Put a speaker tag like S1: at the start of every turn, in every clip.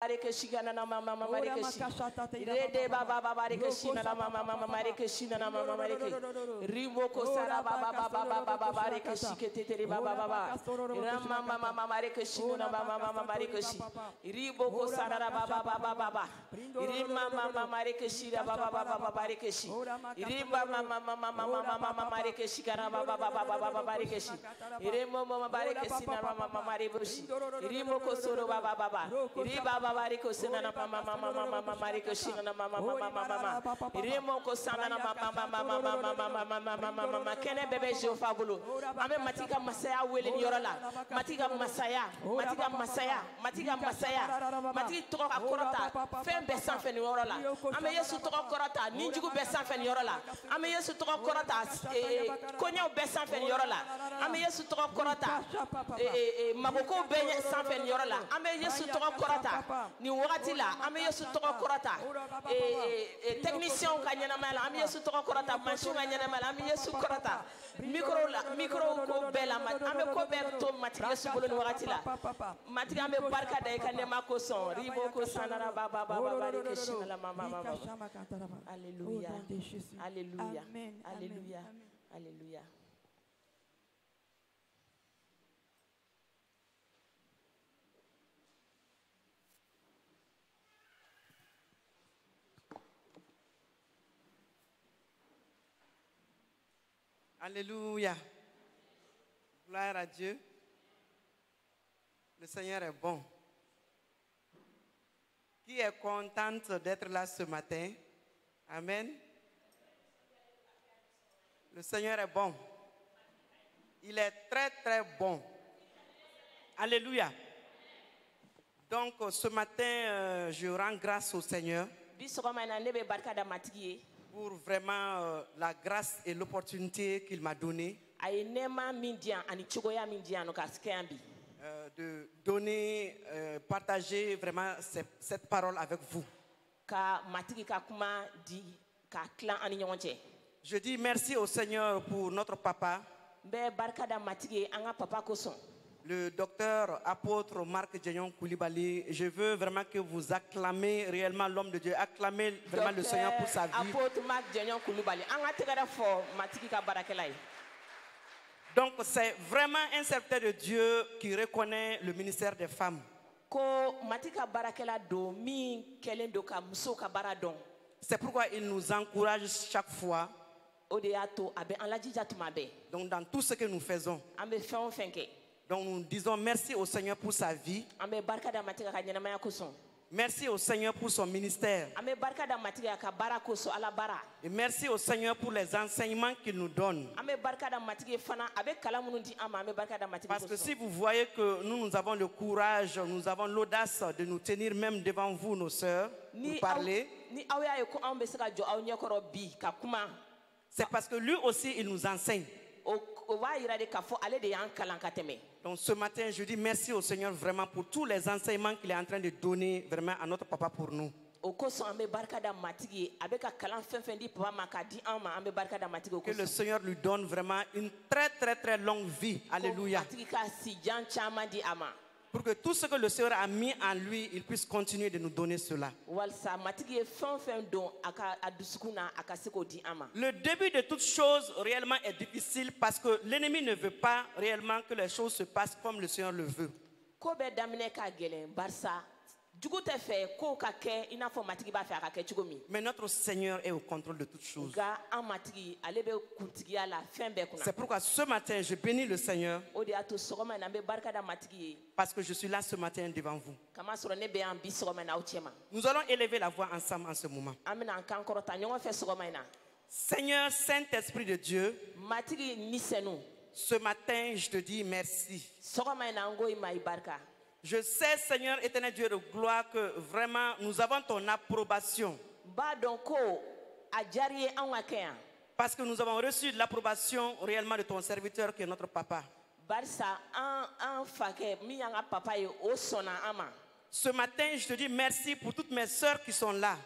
S1: bareke shigana na mama mareke shi. Rede baba bareke shina na mama mareke shina na mama mareke. Rimoko sara baba bareke shikete tere baba. Rama mama mareke shina na mama mareke shi. Riboko sara baba. Rima mama mareke shira baba bareke shi. Rima mama mareke shikara baba bareke shi. Remo mama bareke shina mama mareke shi. Rimoko soro baba. Riba baba reko sina na mama mareke shina na mama. Rimoko sana na mama kene bebe jofa bulu. Ame matika masaya wele yorola. Matika masaya. Matiki to akorata. Fem besan fen yorola. Ame yesu to akorata. Ninjugu besan fen yorola. Ame yesu to akorata. Konya besan fen yorola. Ame yesu to akorata. Maboko benye san fen yorola. Ame yesu to akorata. Ni wakati la. Ame yesu to akorata. Technicien kanyana mala. Ame yesu to akorata. Manchu kanyana mala. Ame yesu korata. Micro ko bela. Ame ko be to matiki yesu bulu ni wakati la. Matiki ame barka da ikane mako son. Ribo ko sanara baba barike shina la mama. Alléluia. Alléluia. Alléluia. Alléluia.
S2: Alléluia. Gloire à Dieu. Le Seigneur est bon. Qui est contente d'être là ce matin? Amen. Le Seigneur est bon. Il est très très bon. Alléluia. Donc ce matin, je rends grâce au Seigneur pour vraiment la grâce et l'opportunité qu'il m'a donnée de donner, partager vraiment cette parole avec vous. Je dis merci au Seigneur pour notre papa, le docteur apôtre Marc Djegnon Koulibaly. Je veux vraiment que vous acclamez réellement l'homme de Dieu, acclamez vraiment le Seigneur pour sa vie. Donc c'est vraiment un serviteur de Dieu qui reconnaît le ministère des femmes. C'est pourquoi il nous encourage chaque fois. Donc dans tout ce que nous faisons. Donc nous disons merci au Seigneur pour sa vie. Merci au Seigneur pour son ministère. Et merci au Seigneur pour les enseignements qu'il nous donne. Parce que si vous voyez que nous avons le courage, nous avons l'audace de nous tenir même devant vous, nos sœurs, pour parler, c'est parce que lui aussi, il nous enseigne. Donc ce matin, je dis merci au Seigneur vraiment pour tous les enseignements qu'il est en train de donner vraiment à notre papa pour nous. Que le Seigneur lui donne vraiment une très très très longue vie. Alléluia. Pour que tout ce que le Seigneur a mis en lui, il puisse continuer de nous donner cela. Le début de toute chose réellement est difficile parce que l'ennemi ne veut pas réellement que les choses se passent comme le Seigneur le veut. Mais notre Seigneur est au contrôle de toutes choses. C'est pourquoi ce matin, je bénis le Seigneur parce que je suis là ce matin devant vous. Nous allons élever la voix ensemble en ce moment. Seigneur, Saint-Esprit de Dieu, ce matin, je te dis merci. Je sais, Seigneur, éternel Dieu de gloire, que vraiment nous avons ton approbation. Parce que nous avons reçu l'approbation réellement de ton serviteur qui est notre papa. Ce matin, je te dis merci pour toutes mes sœurs qui sont là.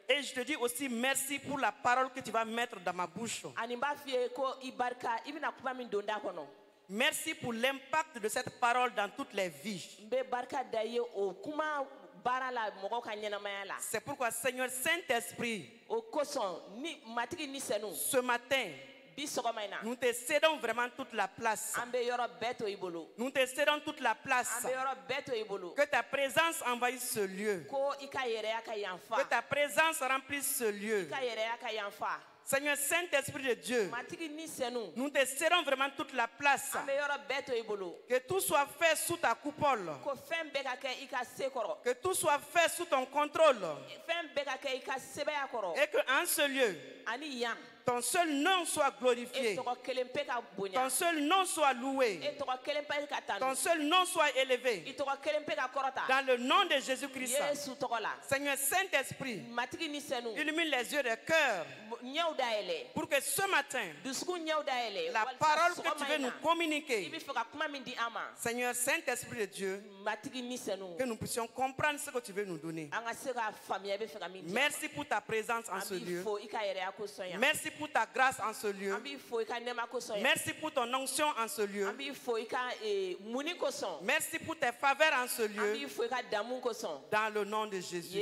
S2: Et je te dis aussi merci pour la parole que tu vas mettre dans ma bouche. Merci pour l'impact de cette parole dans toutes les vies. C'est pourquoi, Seigneur Saint-Esprit, ce matin, nous te cédons vraiment toute la place. Nous te cédons toute la place. Que ta présence envahisse ce lieu. Que ta présence remplisse ce lieu. Seigneur Saint-Esprit de Dieu, nous te cédons vraiment toute la place. Que tout soit fait sous ta coupole. Que tout soit fait sous ton contrôle. Et qu'en ce lieu, ton seul nom soit glorifié. Ton seul nom soit loué. Ton seul nom soit élevé. Dans le nom de Jésus-Christ. Seigneur Saint-Esprit, illumine les yeux des cœurs pour que ce matin, la parole que tu veux nous communiquer, Seigneur Saint-Esprit de Dieu, que nous puissions comprendre ce que tu veux nous donner. Merci pour ta présence en ce lieu. Merci pour ta grâce en ce lieu. Merci pour ton onction en ce lieu. Merci pour tes faveurs en ce lieu. Dans le nom de Jésus.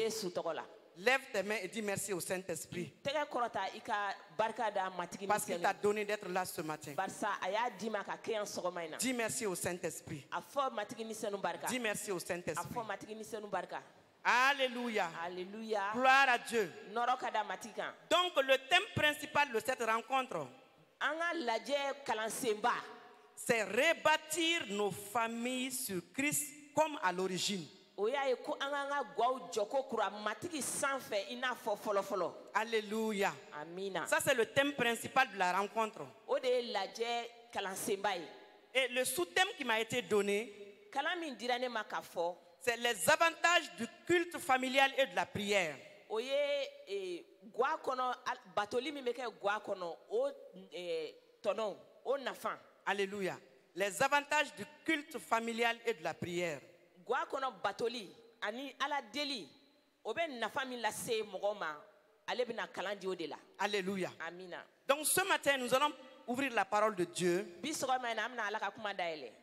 S2: Lève tes mains et dis merci au Saint-Esprit. Parce qu'il t'a donné d'être là ce matin. Dis merci au Saint-Esprit. Dis merci au Saint-Esprit. Alléluia.
S1: Alléluia.
S2: Gloire à Dieu. Donc le thème principal de cette rencontre, c'est rebâtir nos familles sur Christ comme à l'origine. Alléluia. Ça c'est le thème principal de la rencontre. Et le sous-thème qui m'a été donné, c'est les avantages du culte familial et de la prière. Alléluia. Les avantages du culte familial et de la prière. Alléluia. Donc ce matin, nous allons ouvrir la parole de Dieu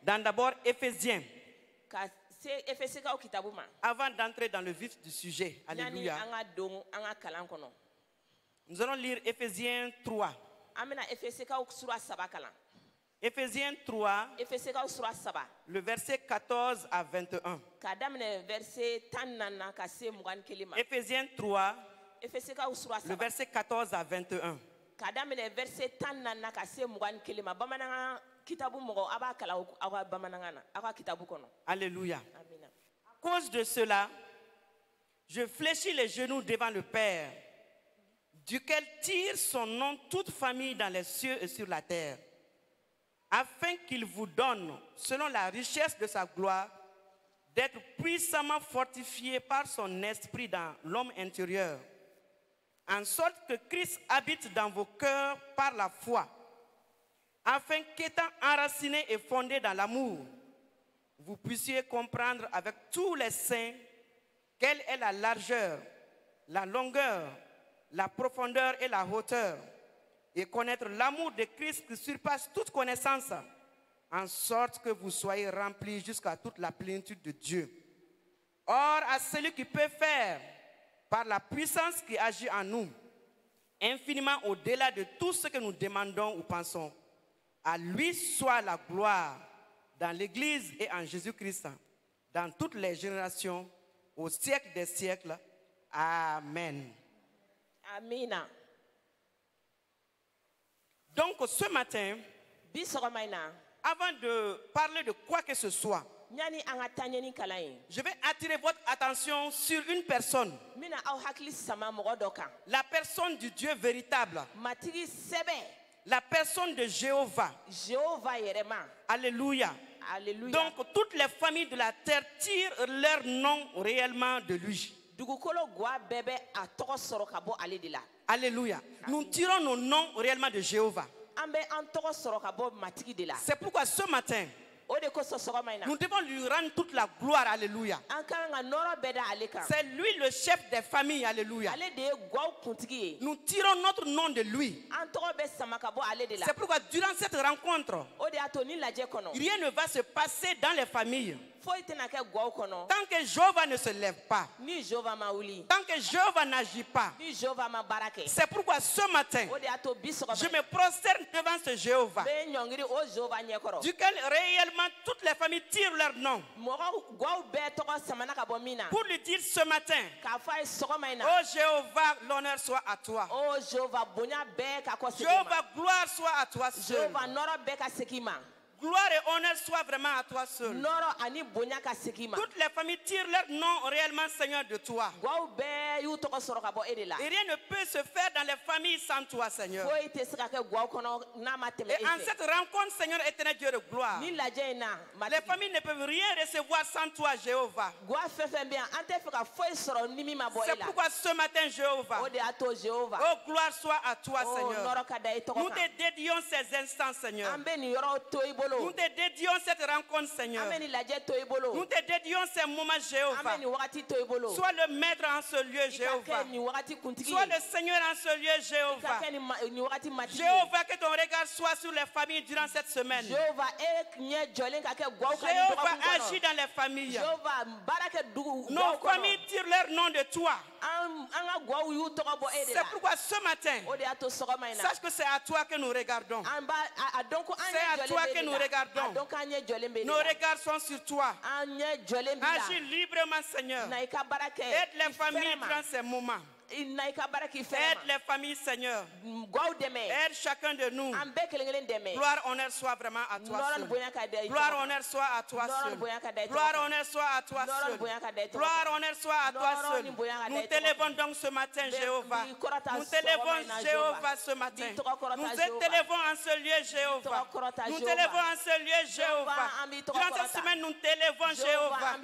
S2: dans d'abord Éphésiens. Avant d'entrer dans le vif du sujet, alléluia, nous allons lire Éphésiens 3. Éphésiens 3, le verset 14 à 21. Éphésiens 3, le verset 14 à 21. Alléluia. À cause de cela, je fléchis les genoux devant le Père, duquel tire son nom toute famille dans les cieux et sur la terre, afin qu'il vous donne, selon la richesse de sa gloire, d'être puissamment fortifié par son esprit dans l'homme intérieur, en sorte que Christ habite dans vos cœurs par la foi, afin qu'étant enraciné et fondé dans l'amour, vous puissiez comprendre avec tous les saints quelle est la largeur, la longueur, la profondeur et la hauteur, et connaître l'amour de Christ qui surpasse toute connaissance, en sorte que vous soyez remplis jusqu'à toute la plénitude de Dieu. Or, à celui qui peut faire, par la puissance qui agit en nous, infiniment au-delà de tout ce que nous demandons ou pensons, à lui soit la gloire dans l'Église et en Jésus-Christ, dans toutes les générations, au siècle des siècles. Amen.
S1: Amen.
S2: Donc ce matin, avant de parler de quoi que ce soit, je vais attirer votre attention sur une personne. La personne du Dieu véritable. La personne de Jéhovah. Alléluia.
S1: Alléluia.
S2: Donc toutes les familles de la terre tirent leur nom réellement de lui. Alléluia. Nous tirons nos noms réellement de Jéhovah. C'est pourquoi ce matin, Nous devons lui rendre toute la gloire. Alléluia. C'est lui le chef des familles. Alléluia. Nous tirons notre nom de lui. C'est pourquoi durant cette rencontre, rien ne va se passer dans les familles tant que Jéhovah ne se lève pas, tant que Jéhovah n'agit pas. C'est pourquoi ce matin, je me prosterne devant ce Jéhovah, duquel réellement toutes les familles tirent leur nom, pour lui dire ce matin: oh Jéhovah, l'honneur soit à toi. Jéhovah, gloire soit à toi seul. Gloire et honneur soit vraiment à toi seul. Toutes les familles tirent leur nom réellement, Seigneur, de toi. Et rien ne peut se faire dans les familles sans toi, Seigneur. Et en cette rencontre, Seigneur éternel Dieu de gloire, les familles ne peuvent rien recevoir sans toi, Jéhovah. C'est pourquoi ce matin, Jéhovah, oh gloire soit à toi, Seigneur. Nous te dédions ces instants, Seigneur. Nous te dédions cette rencontre, Seigneur. Nous te dédions ces moments, Jéhovah. Sois le maître en ce lieu, Jéhovah. Sois le Seigneur en ce lieu, Jéhovah. Jéhovah, que ton regard soit sur les familles durant cette semaine. Jéhovah, agis dans les familles. Nos familles tirent leur nom de toi. C'est pourquoi ce matin, sache que c'est à toi que nous regardons. C'est à toi que nous regardons. Nos regards sont sur toi. Agis librement, Seigneur. Aide les familles dans ces moments. Aide les familles, Seigneur. Aide chacun de nous. Gloire, honneur soit vraiment à toi seul. Gloire, honneur soit à toi seul. Gloire, honneur soit à toi seul. Gloire, honneur soit à toi seul. Nous t'élèvons donc ce matin, Jéhovah. Nous t'élèvons, Jéhovah, ce matin. Nous t'élèvons en ce lieu, Jéhovah. Nous t'élèvons en ce lieu, Jéhovah. Durant cette semaine, nous t'élèvons, Jéhovah.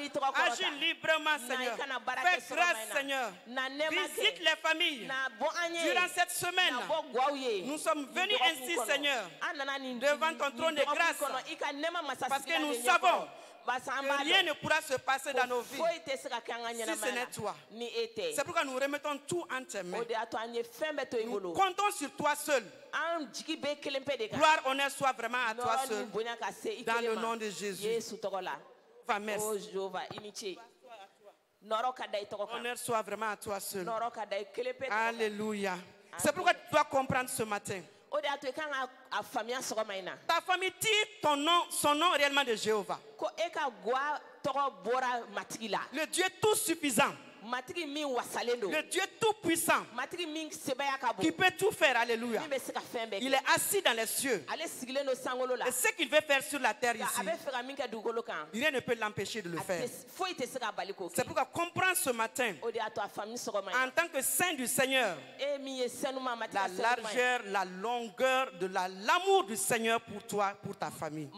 S2: Agis librement, Seigneur. Fais grâce, Seigneur. Visite les familles durant cette semaine. Nous sommes venus ainsi, Seigneur, devant ton trône de grâce, parce que nous savons que rien ne pourra se passer dans nos vies si ce n'est toi. C'est pourquoi nous remettons tout en tes mains. Nous comptons sur toi seul. Gloire, honneur soit vraiment à toi seul. Dans le nom de Jésus. Va, merci. Honneur soit vraiment à toi seul. Alléluia. C'est pourquoi tu dois comprendre ce matin. Ta famille tire ton nom, son nom réellement de Jéhovah. Le Dieu tout suffisant. Le Dieu tout puissant qui peut tout faire. Alléluia. Il est assis dans les cieux. Et ce qu'il veut faire sur la terre ici, rien ne peut l'empêcher de le faire. C'est pourquoi comprends ce matin, en tant que saint du Seigneur, la largeur, la longueur de l'amour du Seigneur pour toi, pour ta famille.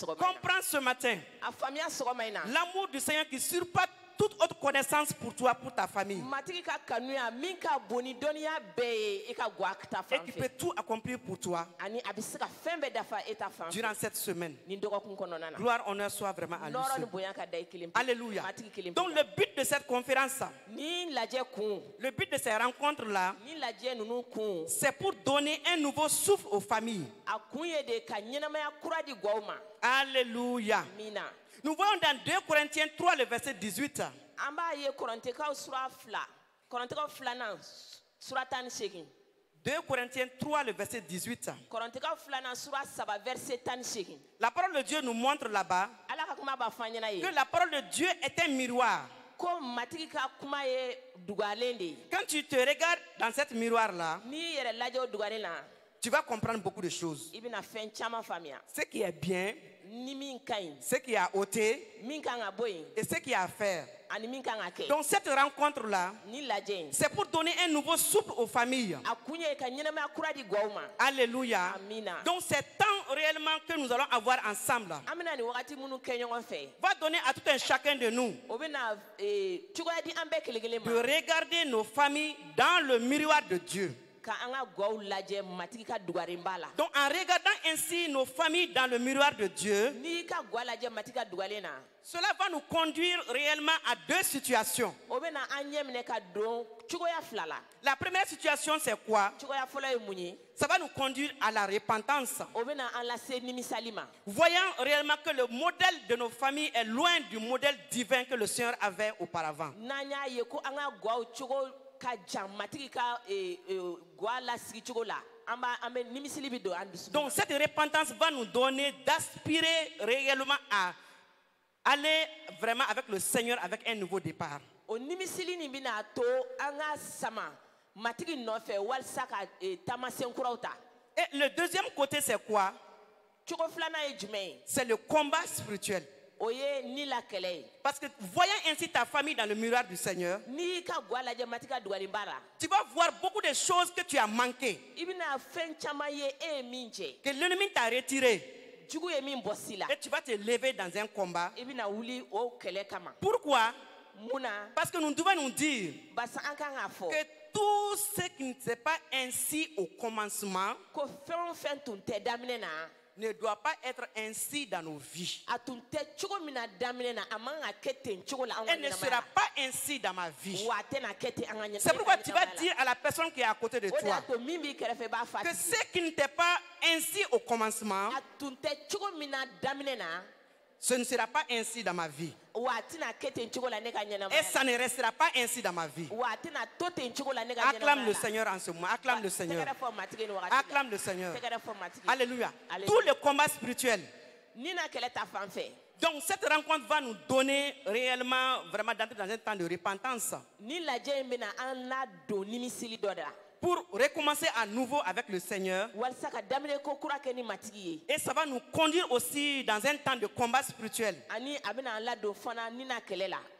S2: Comprends ce matin l'amour du Seigneur qui surpasse toute autre connaissance pour toi, pour ta famille. Et qui peut tout accomplir pour toi durant cette semaine. Gloire, honneur soit vraiment à lui seul. Alléluia. Donc le but de cette conférence, le but de ces rencontres-là, c'est pour donner un nouveau souffle aux familles. Alléluia. Nous voyons dans 2 Corinthiens 3, le verset 18. 2 Corinthiens 3, le verset 18. La parole de Dieu nous montre là-bas que la parole de Dieu est un miroir. Quand tu te regardes dans cette miroir-là, tu vas comprendre beaucoup de choses. Ce qui est bien, ce qui est à ôter et ce qui est à faire. Donc cette rencontre-là, c'est pour donner un nouveau souffle aux familles. Alléluia. Donc c'est temps réellement que nous allons avoir ensemble va donner à tout un chacun de nous de regarder nos familles dans le miroir de Dieu. Donc en regardant ainsi nos familles dans le miroir de Dieu, cela va nous conduire réellement à deux situations. La première situation, c'est quoi? Ça va nous conduire à la repentance. Voyant réellement que le modèle de nos familles est loin du modèle divin que le Seigneur avait auparavant. Donc cette repentance va nous donner d'aspirer réellement à aller vraiment avec le Seigneur avec un nouveau départ. Et le deuxième côté, c'est quoi? C'est le combat spirituel. Parce que voyant ainsi ta famille dans le miroir du Seigneur, tu vas voir beaucoup de choses que tu as manquées, que l'ennemi t'a retiré. Et tu vas te lever dans un combat. Pourquoi? Parce que nous devons nous dire que tout ce qui n'était pas ainsi au commencement ne doit pas être ainsi dans nos vies. Elle ne sera pas ainsi dans ma vie. C'est pourquoi tu vas dire à la personne qui est à côté de toi que ce qui n'était pas ainsi au commencement, ce ne sera pas ainsi dans ma vie. Et ça ne restera pas ainsi dans ma vie. Acclame le Seigneur en ce moment. Acclame le Seigneur. Acclame le Seigneur. Alléluia. Tout le combat spirituel. Donc cette rencontre va nous donner réellement, vraiment d'entrer dans un temps de repentance. Pour recommencer à nouveau avec le Seigneur. Et ça va nous conduire aussi dans un temps de combat spirituel.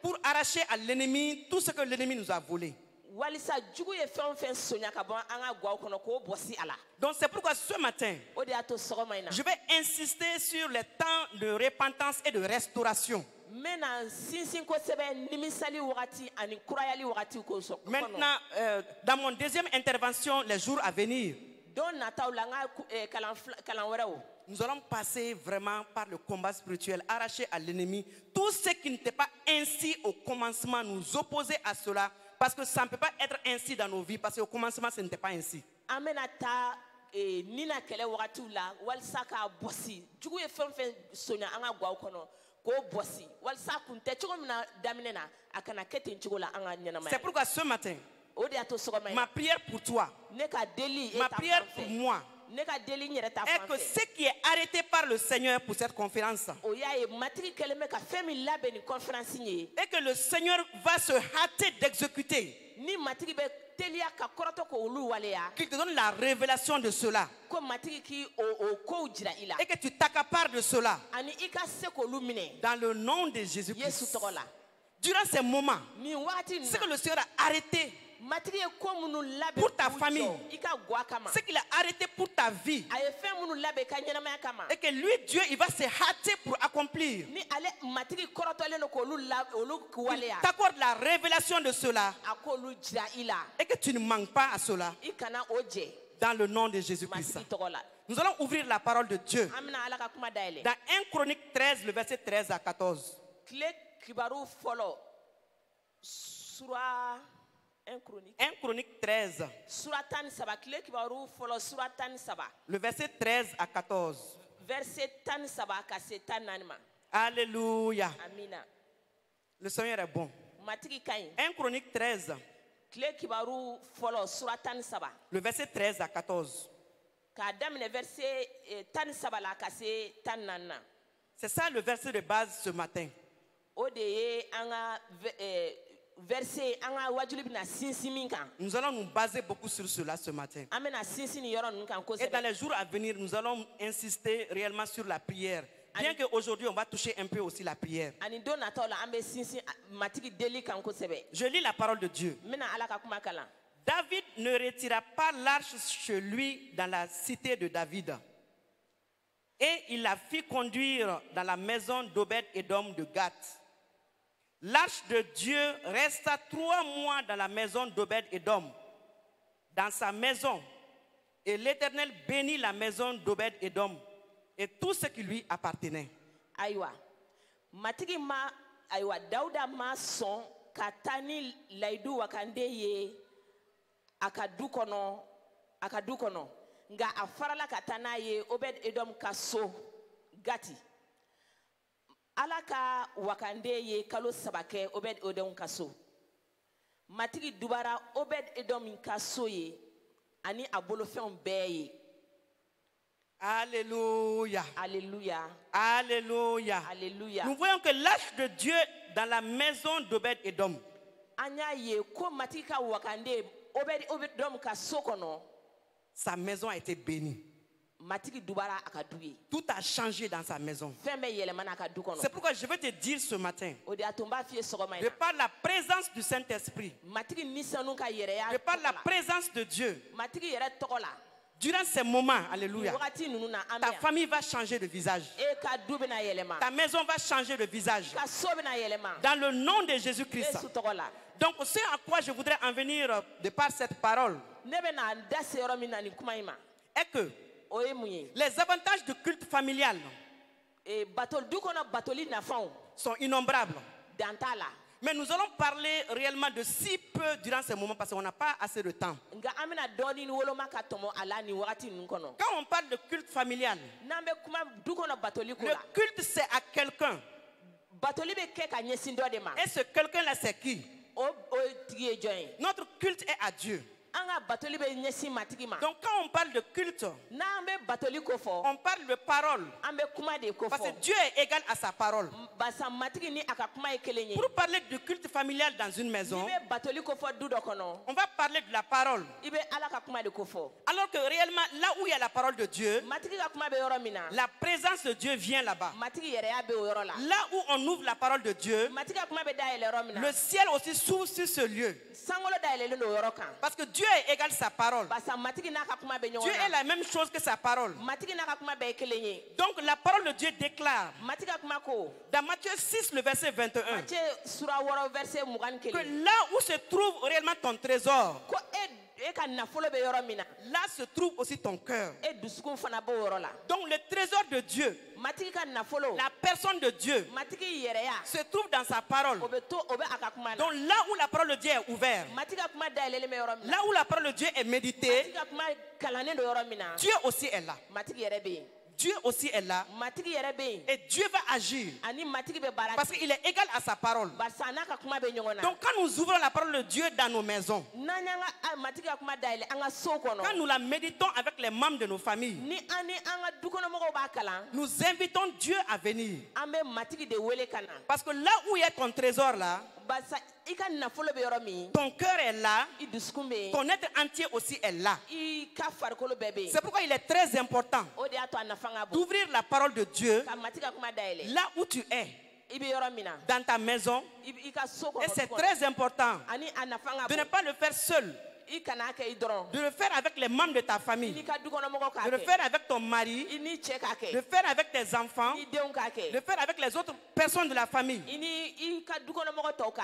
S2: Pour arracher à l'ennemi tout ce que l'ennemi nous a volé. Donc c'est pourquoi ce matin, je vais insister sur les temps de repentance et de restauration. Maintenant, dans mon deuxième intervention, les jours à venir, nous allons passer vraiment par le combat spirituel, arracher à l'ennemi tout ce qui n'était pas ainsi au commencement, nous opposer à cela, parce que ça ne peut pas être ainsi dans nos vies, parce qu'au commencement, ce n'était pas ainsi. C'est pourquoi ce matin, ma prière pour toi, ma prière pour moi, est que ce qui est arrêté par le Seigneur pour cette conférence, et que le Seigneur va se hâter d'exécuter, qu'il te donne la révélation de cela, et que tu t'accapares de cela dans le nom de Jésus-Christ. Durant ces moments, ce que le Seigneur a arrêté pour ta famille, ce qu'il a arrêté pour ta vie, et que lui, Dieu, il va se hâter pour accomplir. Il t'accorde la révélation de cela, et que tu ne manques pas à cela, dans le nom de Jésus-Christ. Nous allons ouvrir la parole de Dieu dans 1 Chronique 13, le verset 13 à 14. 1 Chronique 13. Le verset 13 à 14. Alléluia. Le Seigneur est bon. 1 Chronique 13. Le verset 13 à 14. C'est ça le verset de base ce matin. Nous allons nous baser beaucoup sur cela ce matin. Et dans les jours à venir, nous allons insister réellement sur la prière. Bien qu'aujourd'hui, on va toucher un peu aussi la prière. Je lis la parole de Dieu. David ne retira pas l'arche chez lui dans la cité de David. Et il la fit conduire dans la maison d'Obed-Édom de Gath. L'arche de Dieu resta 3 mois dans la maison d'Obed-Édom. dans sa maison. Et l'Éternel bénit la maison d'Obed-Édom et tout ce qui lui appartenait.
S1: Aïwa. Matigi ma aïwa Dauda ma son katani laidu wakande ye akadu kono nga afarala katana ye Obed-Édom kaso gati. Alaka wakande ye kalo sabake Obed-Édom kaso. Matigi dubara Obed-Édom kaso ye ani abolofeon beye.
S2: Alléluia.
S1: Alléluia.
S2: Alléluia.
S1: Alléluia.
S2: Nous voyons que l'âge de Dieu dans la maison d'Obed-Édom.
S1: Anya ye ko matika wakande Obed-Édom kaso kono.
S2: Sa maison a été bénie.
S1: Matigi dubara akaduye.
S2: Tout a changé dans sa maison.
S1: C'est
S2: pourquoi je vais te dire ce matin,
S1: de
S2: par la présence du Saint-Esprit, de par la présence de Dieu, durant ces moments, alléluia, ta famille va changer de visage. Ta maison va changer de visage. Dans le nom de Jésus-Christ. Donc, ce à quoi je voudrais en venir de par cette parole est que les avantages du culte familial sont innombrables. Mais nous allons parler réellement de si peu durant ces moments parce qu'on n'a pas assez de temps. Quand on parle de culte familial, le culte c'est à quelqu'un. Et ce quelqu'un-là c'est qui? Notre culte est à Dieu. Donc quand on parle de culte, on parle de parole. Parce que Dieu est égal à sa parole. Pour parler du culte familial dans une maison, on va parler de la parole. Alors que réellement, là où il y a la parole de Dieu, la présence de Dieu vient là-bas. Là où on ouvre la parole de Dieu, le ciel aussi s'ouvre sur ce lieu. Parce que Dieu est égal à sa parole. Dieu est la même chose que sa parole. Donc la parole de Dieu déclare dans Matthieu 6, le verset 21, que là où se trouve réellement ton trésor, là se trouve aussi ton cœur. Donc le trésor de Dieu, la personne de Dieu, se trouve dans sa parole. Donc là où la parole de Dieu est ouverte, là où la parole de Dieu est méditée, Dieu aussi est là. Dieu aussi est là. Et Dieu va agir. Parce qu'il est égal à sa parole. Donc quand nous ouvrons la parole de Dieu dans nos maisons, quand nous la méditons avec les membres de nos familles, nous invitons Dieu à venir. Parce que là où il y a ton trésor là, ton cœur est là, ton être entier aussi est là. C'est pourquoi il est très important d'ouvrir la parole de Dieu là où tu es, dans ta maison. Et c'est très important de ne pas le faire seul, de le faire avec les membres de ta famille, de le faire avec ton mari, de le faire avec tes enfants, de le faire avec les autres personnes de la famille.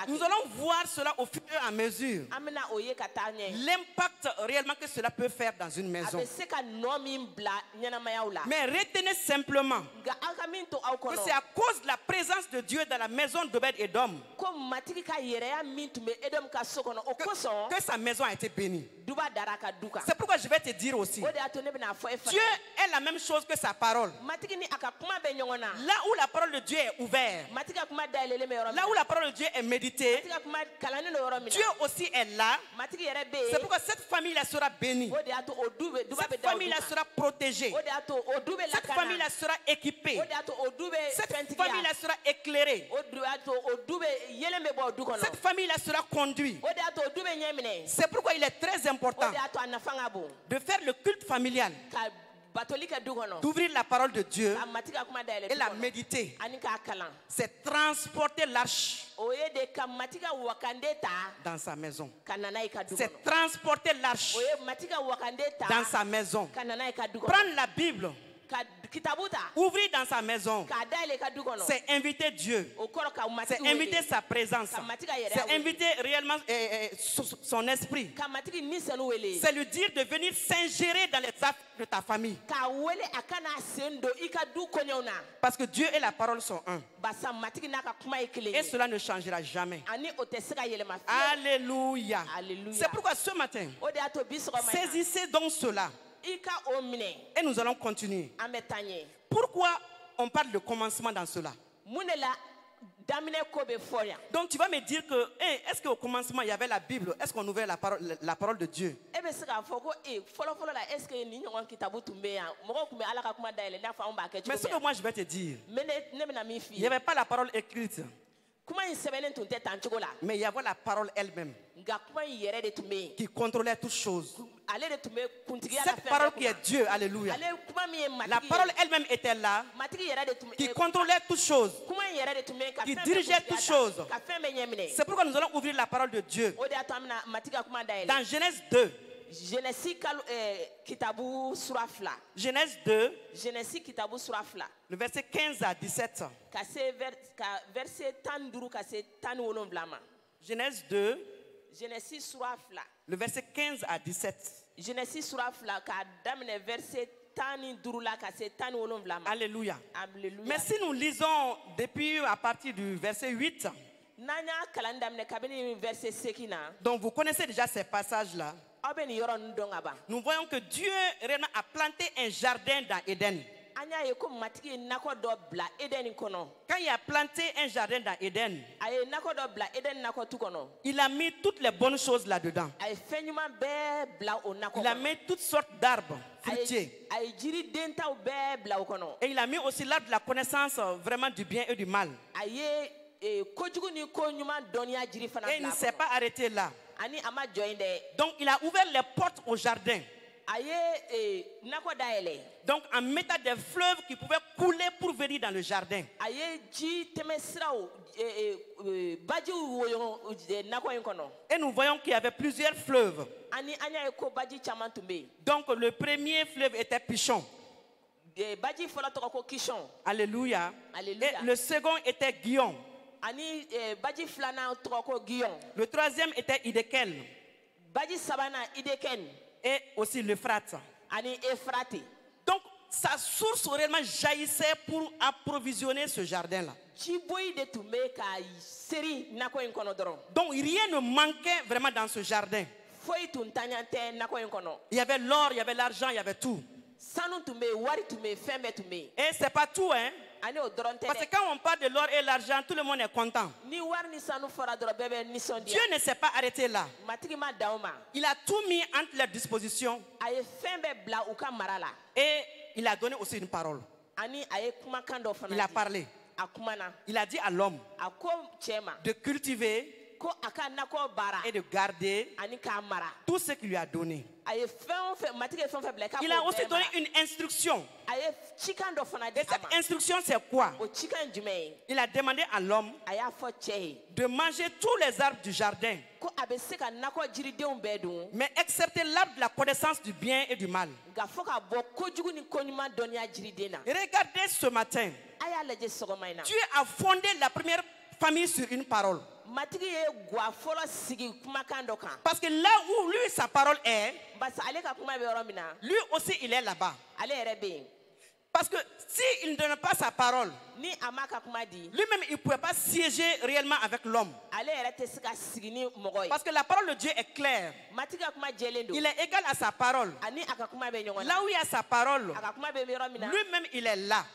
S2: Nous allons voir cela au fur et à mesure, l'impact réellement que cela peut faire dans une maison. Mais retenez simplement que c'est à cause de la présence de Dieu dans la maison d'Obed-Édom que sa maison a été bénie. C'est pourquoi je vais te dire aussi, Dieu est la même chose que sa parole. Là où la parole de Dieu est ouverte, là où la parole de Dieu est méditée, Dieu aussi est là. C'est pourquoi cette famille-là sera bénie. Cette famille-là sera protégée. Cette famille-là sera équipée. Cette famille-là sera éclairée. Cette famille-là sera conduite. C'est pourquoi il est très important de faire le culte familial, d'ouvrir la parole de Dieu et la méditer. C'est transporter l'arche dans sa maison. C'est transporter l'arche dans sa maison. Prendre la Bible Ouvrir dans sa maison, c'est inviter Dieu, c'est inviter sa présence, c'est inviter réellement son esprit, c'est lui dire de venir s'ingérer dans les affaires de ta famille. Parce que Dieu et la parole sont un. Et cela ne changera jamais. Alléluia. C'est pourquoi ce matin, saisissez donc cela. Et nous allons continuer. Pourquoi on parle de commencement dans cela? Donc tu vas me dire que est-ce qu'au commencement il y avait la Bible? Est-ce qu'on ouvrait la parole de Dieu? Mais ce que moi je vais te dire, il n'y avait pas la parole écrite, mais il y avait la parole elle-même qui contrôlait toutes choses. Cette parole qui est Dieu, alléluia. La parole elle-même était là, qui contrôlait toutes choses, qui dirigeait toutes choses. C'est pourquoi nous allons ouvrir la parole de Dieu dans Genèse 2. Genèse 2, le verset 15 à 17. Genèse 2, le verset 15 à 17. Alléluia. Mais si nous lisons depuis à partir du verset 8, donc vous connaissez déjà ces passages-là. Nous voyons que Dieu a planté un jardin dans Éden. Quand il a planté un jardin dans Éden, il a mis toutes les bonnes choses là-dedans. Il a mis toutes sortes d'arbres fruitiers. Et il a mis aussi l'arbre de la connaissance vraiment du bien et du mal. Et il ne s'est pas arrêté là. Donc il a ouvert les portes au jardin. Donc en mettant des fleuves qui pouvaient couler pour venir dans le jardin. Et nous voyons qu'il y avait plusieurs fleuves. Donc le premier fleuve était Pishon. Alléluia. Et le second était Guion. Le troisième était Idékel. Et aussi l'Euphrate. Donc sa source réellement jaillissait pour approvisionner ce jardin-là. Donc rien ne manquait vraiment dans ce jardin. Il y avait l'or, il y avait l'argent, il y avait tout. Et c'est pas tout, hein. Parce que quand on parle de l'or et l'argent, tout le monde est content. Dieu ne s'est pas arrêté là. Il a tout mis entre leurs dispositions. Et il a donné aussi une parole. Il a parlé. Il a dit à l'homme de cultiver et de garder tout ce qu'il lui a donné. Il a aussi donné une instruction. Et cette instruction, c'est quoi? Il a demandé à l'homme de manger tous les arbres du jardin, mais excepté l'arbre de la connaissance du bien et du mal. Regardez ce matin, Dieu a fondé la première famille sur une parole. Parce que là où lui sa parole est, lui aussi il est là-bas. Parce que s'il ne donne pas sa parole, lui-même il ne pouvait pas siéger réellement avec l'homme. Parce que la parole de Dieu est claire. Il est égal à sa parole. Là où il y a sa parole, lui-même il est là.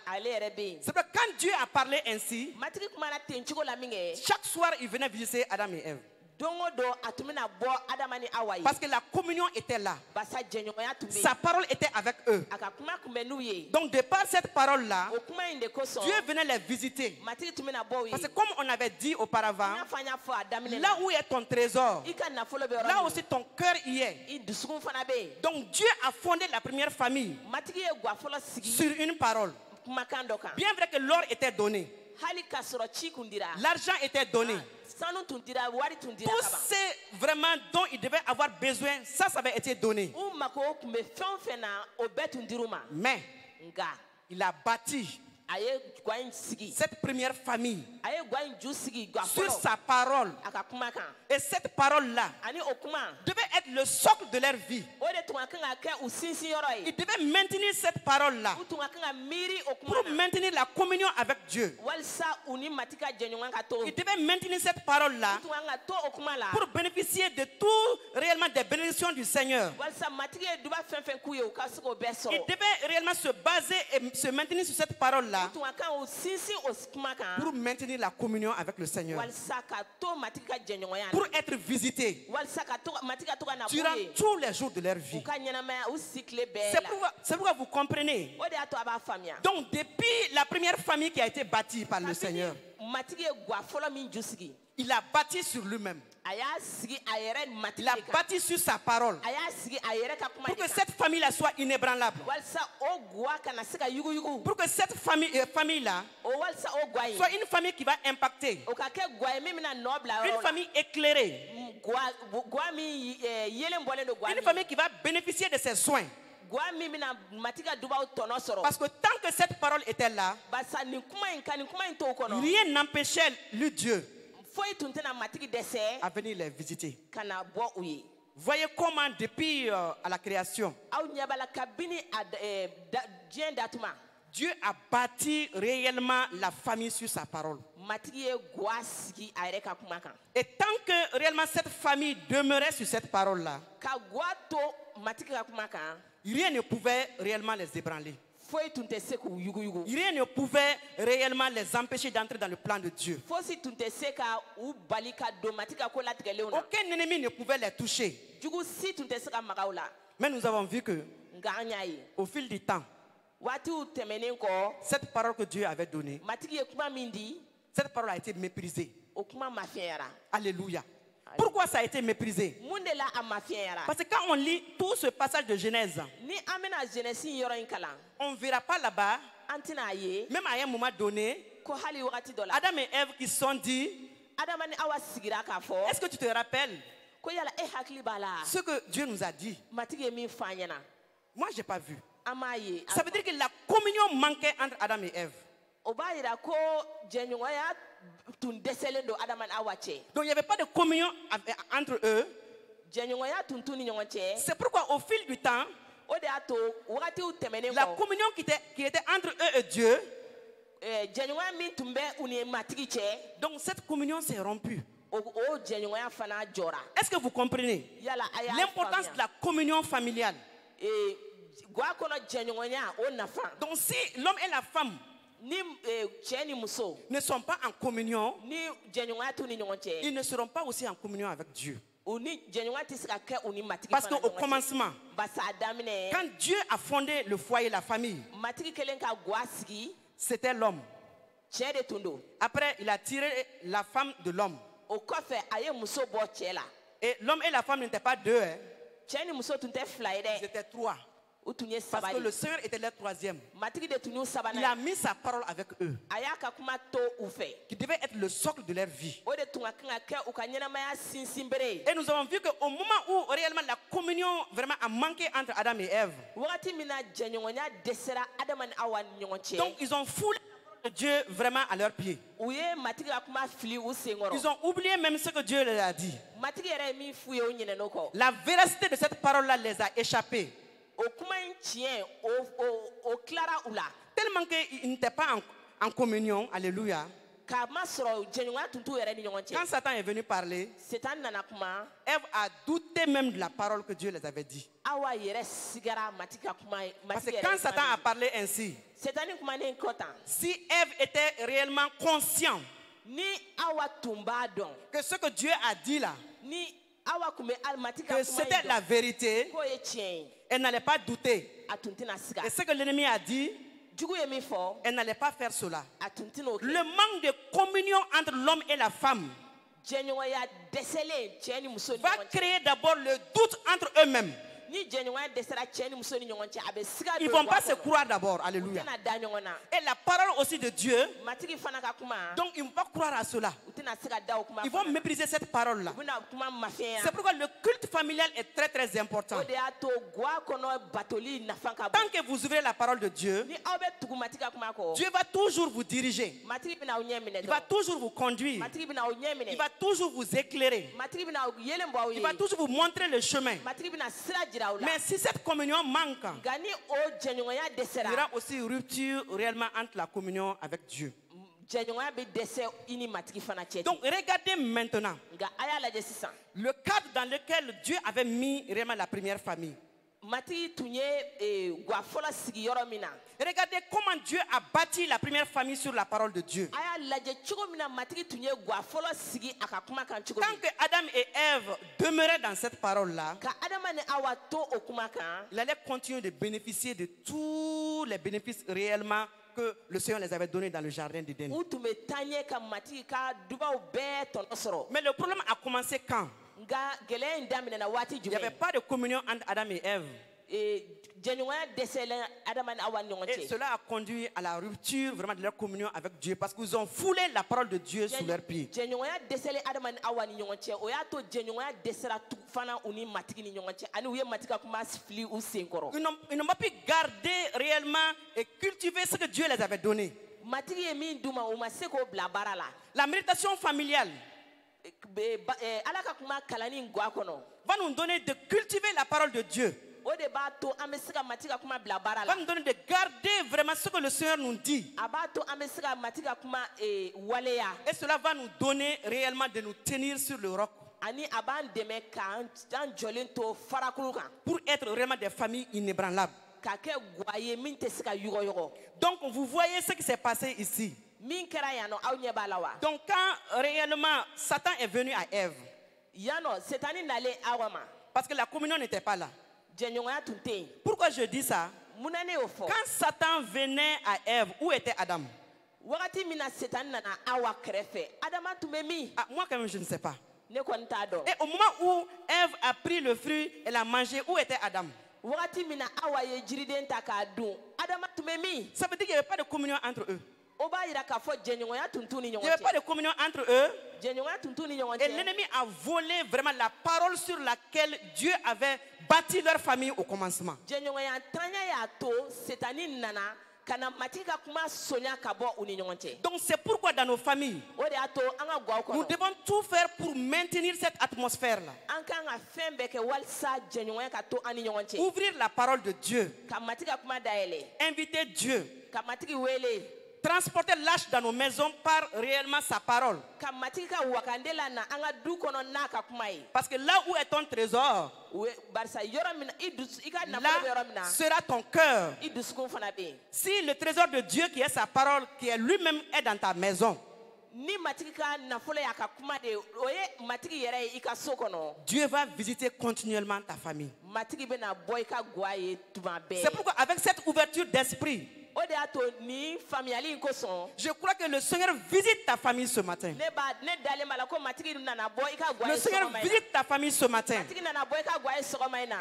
S2: C'est que quand Dieu a parlé ainsi, chaque soir il venait visiter Adam et Ève. Parce que la communion était là. Sa parole était avec eux. Donc de par cette parole-là, Dieu venait les visiter. Parce que comme on avait dit auparavant, là où est ton trésor, là aussi ton cœur y est. Donc Dieu a fondé la première famille sur une parole. Bien vrai que l'or était donné, l'argent était donné, tout ce vraiment dont il devait avoir besoin, ça avait été donné. Mais il a bâti cette première famille sur sa parole. Et cette parole-là devait être le socle de leur vie. Ils devaient maintenir cette parole-là pour maintenir la communion avec Dieu. Ils devaient maintenir cette parole-là pour bénéficier de tout réellement des bénédictions du Seigneur. Ils devaient réellement se baser et se maintenir sur cette parole-là pour maintenir la communion avec le Seigneur, pour être visités durant tous les jours de leur vie. C'est pourquoi vous comprenez. Donc depuis la première famille qui a été bâtie par le Seigneur, il a bâti sur lui-même. Il a bâti sur sa parole pour que cette famille-là soit inébranlable. Pour que cette famille-là soit une famille qui va impacter. Une famille éclairée. Une famille qui va bénéficier de ses soins. Parce que tant que cette parole était là, rien n'empêchait le Dieu à venir les visiter. Voyez comment depuis à la création, Dieu a bâti réellement la famille sur sa parole. Et tant que réellement cette famille demeurait sur cette parole-là, rien ne pouvait réellement les ébranler. Rien ne pouvait réellement les empêcher d'entrer dans le plan de Dieu. Aucun ennemi ne pouvait les toucher. Mais nous avons vu que au fil du temps, cette parole que Dieu avait donnée, cette parole a été méprisée. Alléluia. Pourquoi ça a été méprisé? Parce que quand on lit tout ce passage de Genèse, on ne verra pas là-bas, même à un moment donné, Adam et Ève qui se sont dit, est-ce que tu te rappelles ce que Dieu nous a dit? Moi, je n'ai pas vu. Ça veut dire que la communion manquait entre Adam et Ève. Donc il n'y avait pas de communion entre eux. C'est pourquoi au fil du temps, la communion qui était entre eux et Dieu, donc cette communion s'est rompue. Est-ce que vous comprenez l'importance de la communion familiale? Donc si l'homme et la femme ne sont pas en communion, ils ne seront pas aussi en communion avec Dieu. Parce qu'au commencement, quand Dieu a fondé le foyer, la famille, c'était l'homme. Après, il a tiré la femme de l'homme. Et l'homme et la femme n'étaient pas deux. Ils étaient trois. Parce que le Seigneur était le troisième. Il a mis sa parole avec eux, qui devait être le socle de leur vie. Et nous avons vu qu'au moment où réellement la communion vraiment a manqué entre Adam et Ève, donc ils ont foulé Dieu vraiment à leurs pieds. Ils ont oublié même ce que Dieu leur a dit. La véracité de cette parole-là les a échappés. Tellement qu'ils n'étaient pas en communion. Alléluia. Quand Satan est venu parler, Ève a douté même de la parole que Dieu les avait dit. Parce que quand Satan a parlé ainsi, si Ève était réellement consciente que ce que Dieu a dit là, que c'était la vérité, elle n'allait pas douter. Et ce que l'ennemi a dit, elle n'allait pas faire cela. Le manque de communion entre l'homme et la femme va créer d'abord le doute entre eux-mêmes. Ils ne vont pas se croire d'abord. Alléluia. Et la parole aussi de Dieu, donc ils ne vont pas croire à cela. Ils vont mépriser cette parole-là. C'est pourquoi le culte familial est très très important. Tant que vous ouvrez la parole de Dieu, Dieu va toujours vous diriger. Il va toujours vous conduire. Il va toujours vous éclairer. Il va toujours vous montrer le chemin. Mais si cette communion manque, il y aura aussi une rupture réellement entre la communion avec Dieu. Donc regardez maintenant le cadre dans lequel Dieu avait mis réellement la première famille. Regardez comment Dieu a bâti la première famille sur la parole de Dieu. Tant que Adam et Ève demeuraient dans cette parole-là, ils allaient continuer de bénéficier de tous les bénéfices réellement que le Seigneur les avait donnés dans le jardin d'Éden. Mais le problème a commencé quand? Il n'y avait pas de communion entre Adam et Ève. Et cela a conduit à la rupture vraiment de leur communion avec Dieu parce qu'ils ont foulé la parole de Dieu sous leurs pieds. Ils n'ont pas pu garder réellement et cultiver ce que Dieu les avait donné. La méditation familiale va nous donner de cultiver la parole de Dieu. Va nous donner de garder vraiment ce que le Seigneur nous dit. Et cela va nous donner réellement de nous tenir sur le roc. Pour être vraiment des familles inébranlables. Donc vous voyez ce qui s'est passé ici. Donc quand réellement Satan est venu à Ève, parce que la communion n'était pas là. Pourquoi je dis ça? Quand Satan venait à Ève, où était Adam? Moi quand même je ne sais pas. Et au moment où Ève a pris le fruit et l'a mangé, où était Adam? Ça veut dire qu'il n'y avait pas de communion entre eux. Il n'y avait pas de communion entre eux. Et l'ennemi a volé vraiment la parole sur laquelle Dieu avait bâti leur famille au commencement. Donc c'est pourquoi dans nos familles, nous devons tout faire pour maintenir cette atmosphère-là. Ouvrir la parole de Dieu. Inviter Dieu. Transporter l'âge dans nos maisons par réellement sa parole. Parce que là où est ton trésor, là sera ton cœur. Si le trésor de Dieu qui est sa parole, qui est lui-même est dans ta maison, Dieu va visiter continuellement ta famille. C'est pourquoi avec cette ouverture d'esprit, je crois que le Seigneur visite ta famille ce matin. Le Seigneur visite ta famille ce matin.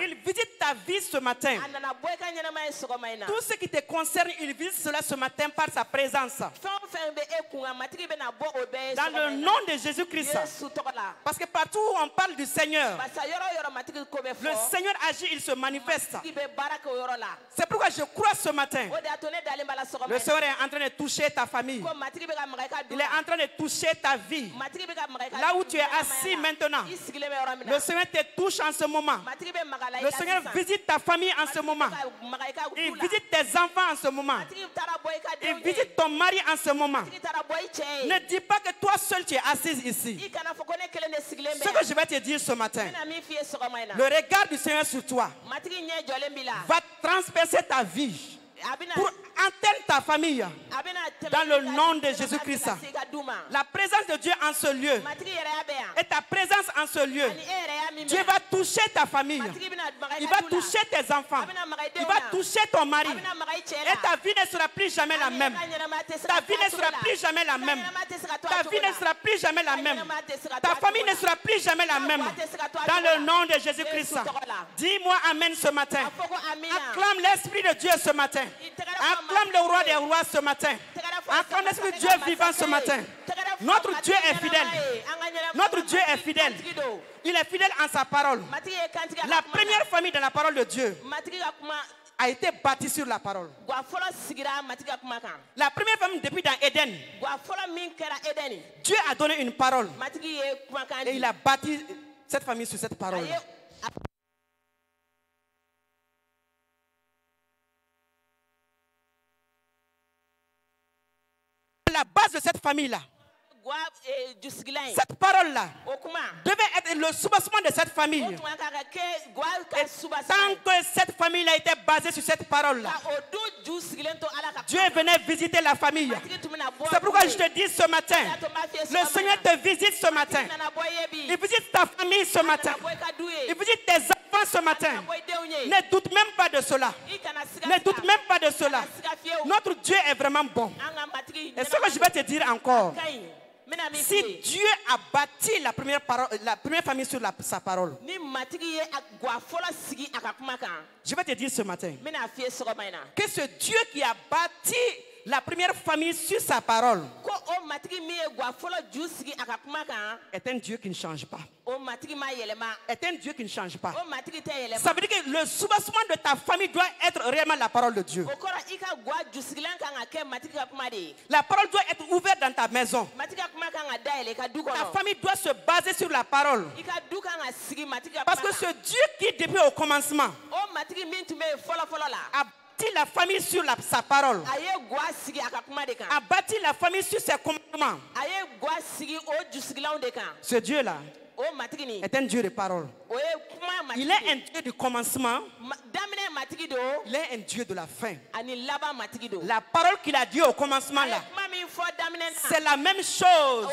S2: Il visite ta vie ce matin. Tout ce qui te concerne, il visite cela ce matin par sa présence. Dans le nom de Jésus-Christ. Parce que partout où on parle du Seigneur, le Seigneur agit, il se manifeste. C'est pourquoi je crois ce matin. Le Seigneur est en train de toucher ta famille. Il est en train de toucher ta vie. Là où tu es assis maintenant, le Seigneur te touche en ce moment. Le Seigneur visite ta famille en ce moment. Il visite tes enfants en ce moment. Il visite ton mari en ce moment. Ne dis pas que toi seul tu es assise ici. Ce que je vais te dire ce matin, le regard du Seigneur sur toi va transpercer ta vie. Pour atteindre ta famille dans le nom de Jésus-Christ. La présence de Dieu en ce lieu et ta présence en ce lieu, Dieu va toucher ta famille. Il va toucher tes enfants. Il va toucher ton mari. Et ta vie ne sera plus jamais la même. Ta vie ne sera plus jamais la même. Ta vie ne sera plus jamais la même. Ta famille ne sera plus jamais la même. Dans le nom de Jésus-Christ. Dis-moi Amen ce matin. Acclame l'Esprit de Dieu ce matin. Acclame le roi des rois ce matin. Acclame l'Esprit de Dieu vivant ce matin. Notre Dieu est fidèle. Notre Dieu est fidèle. Il est fidèle en sa parole. La première famille dans la parole de Dieu a été bâtie sur la parole. La première famille depuis dans Éden, Dieu a donné une parole et il a bâti cette famille sur cette parole. La base de cette famille-là, cette parole-là devait être le soubassement de cette famille. Et tant que cette famille a été basée sur cette parole-là, Dieu venait visiter la famille. C'est pourquoi je te dis ce matin, le Seigneur te visite ce matin. Il visite ta famille ce matin. Il visite tes enfants ce matin. Ne doute même pas de cela. Ne doute même pas de cela. Notre Dieu est vraiment bon. Et ce que je vais te dire encore, si Dieu a bâti la première famille sur sa parole, je vais te dire ce matin que ce Dieu qui a bâti la première famille sur sa parole est un Dieu qui ne change pas. Est un Dieu qui ne change pas. Ça veut dire que le soubassement de ta famille doit être réellement la parole de Dieu. La parole doit être ouverte dans ta maison. Ta famille doit se baser sur la parole. Parce que ce Dieu qui depuis au commencement a bâti la famille sur sa parole, a bâti la famille sur ses commandements. Ce Dieu-là est un Dieu de parole. Il est un Dieu du commencement. Il est un Dieu de la fin. La parole qu'il a dit au commencement là, c'est la même chose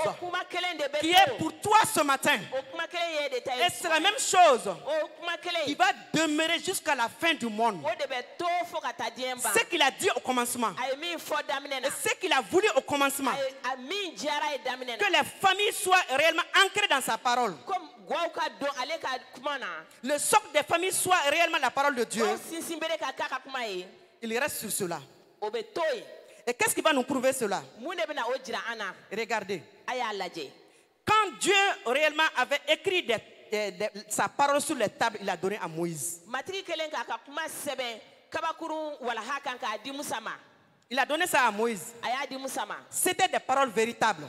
S2: qui est pour toi ce matin. Et c'est la même chose qui va demeurer jusqu'à la fin du monde. Ce qu'il a dit au commencement, et ce qu'il a voulu au commencement, que les familles soient réellement ancrées dans sa parole. Le socle des familles soit réellement la parole de Dieu. Il reste sur cela. Et qu'est-ce qui va nous prouver cela? Regardez. Quand Dieu réellement avait écrit sa parole sur les tables, il a donné à Moïse. Il a donné ça à Moïse. C'était des paroles véritables.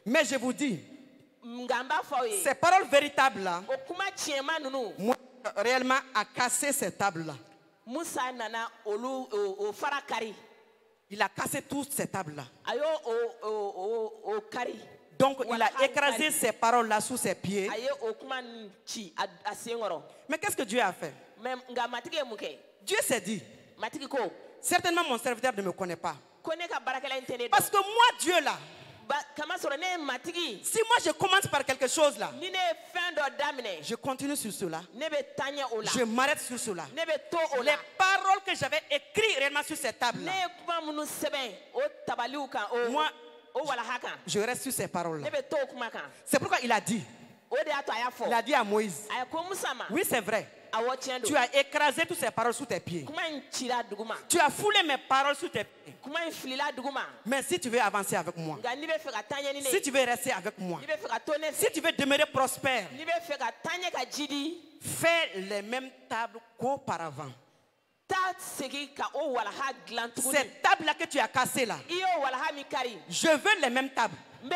S2: Mais je vous dis, ces paroles véritables-là, réellement a cassé ces tables-là. Il a cassé toutes ces tables-là. Donc il a écrasé ces paroles-là sous ses pieds. Mais qu'est-ce que Dieu a fait? Dieu s'est dit, certainement mon serviteur ne me connaît pas. Parce que moi, Dieu là, si moi je commence par quelque chose là, je continue sur cela, je m'arrête sur cela. Les paroles que j'avais écrites réellement sur cette table là, moi je reste sur ces paroles là. C'est pourquoi il a dit à Moïse, oui c'est vrai, tu as écrasé toutes ces paroles sous tes pieds. Tu as foulé mes paroles sous tes pieds. Mais si tu veux avancer avec moi, si tu veux rester avec moi, si tu veux demeurer prospère, fais les mêmes tables qu'auparavant. Cette table-là que tu as cassée là, je veux les mêmes tables. Il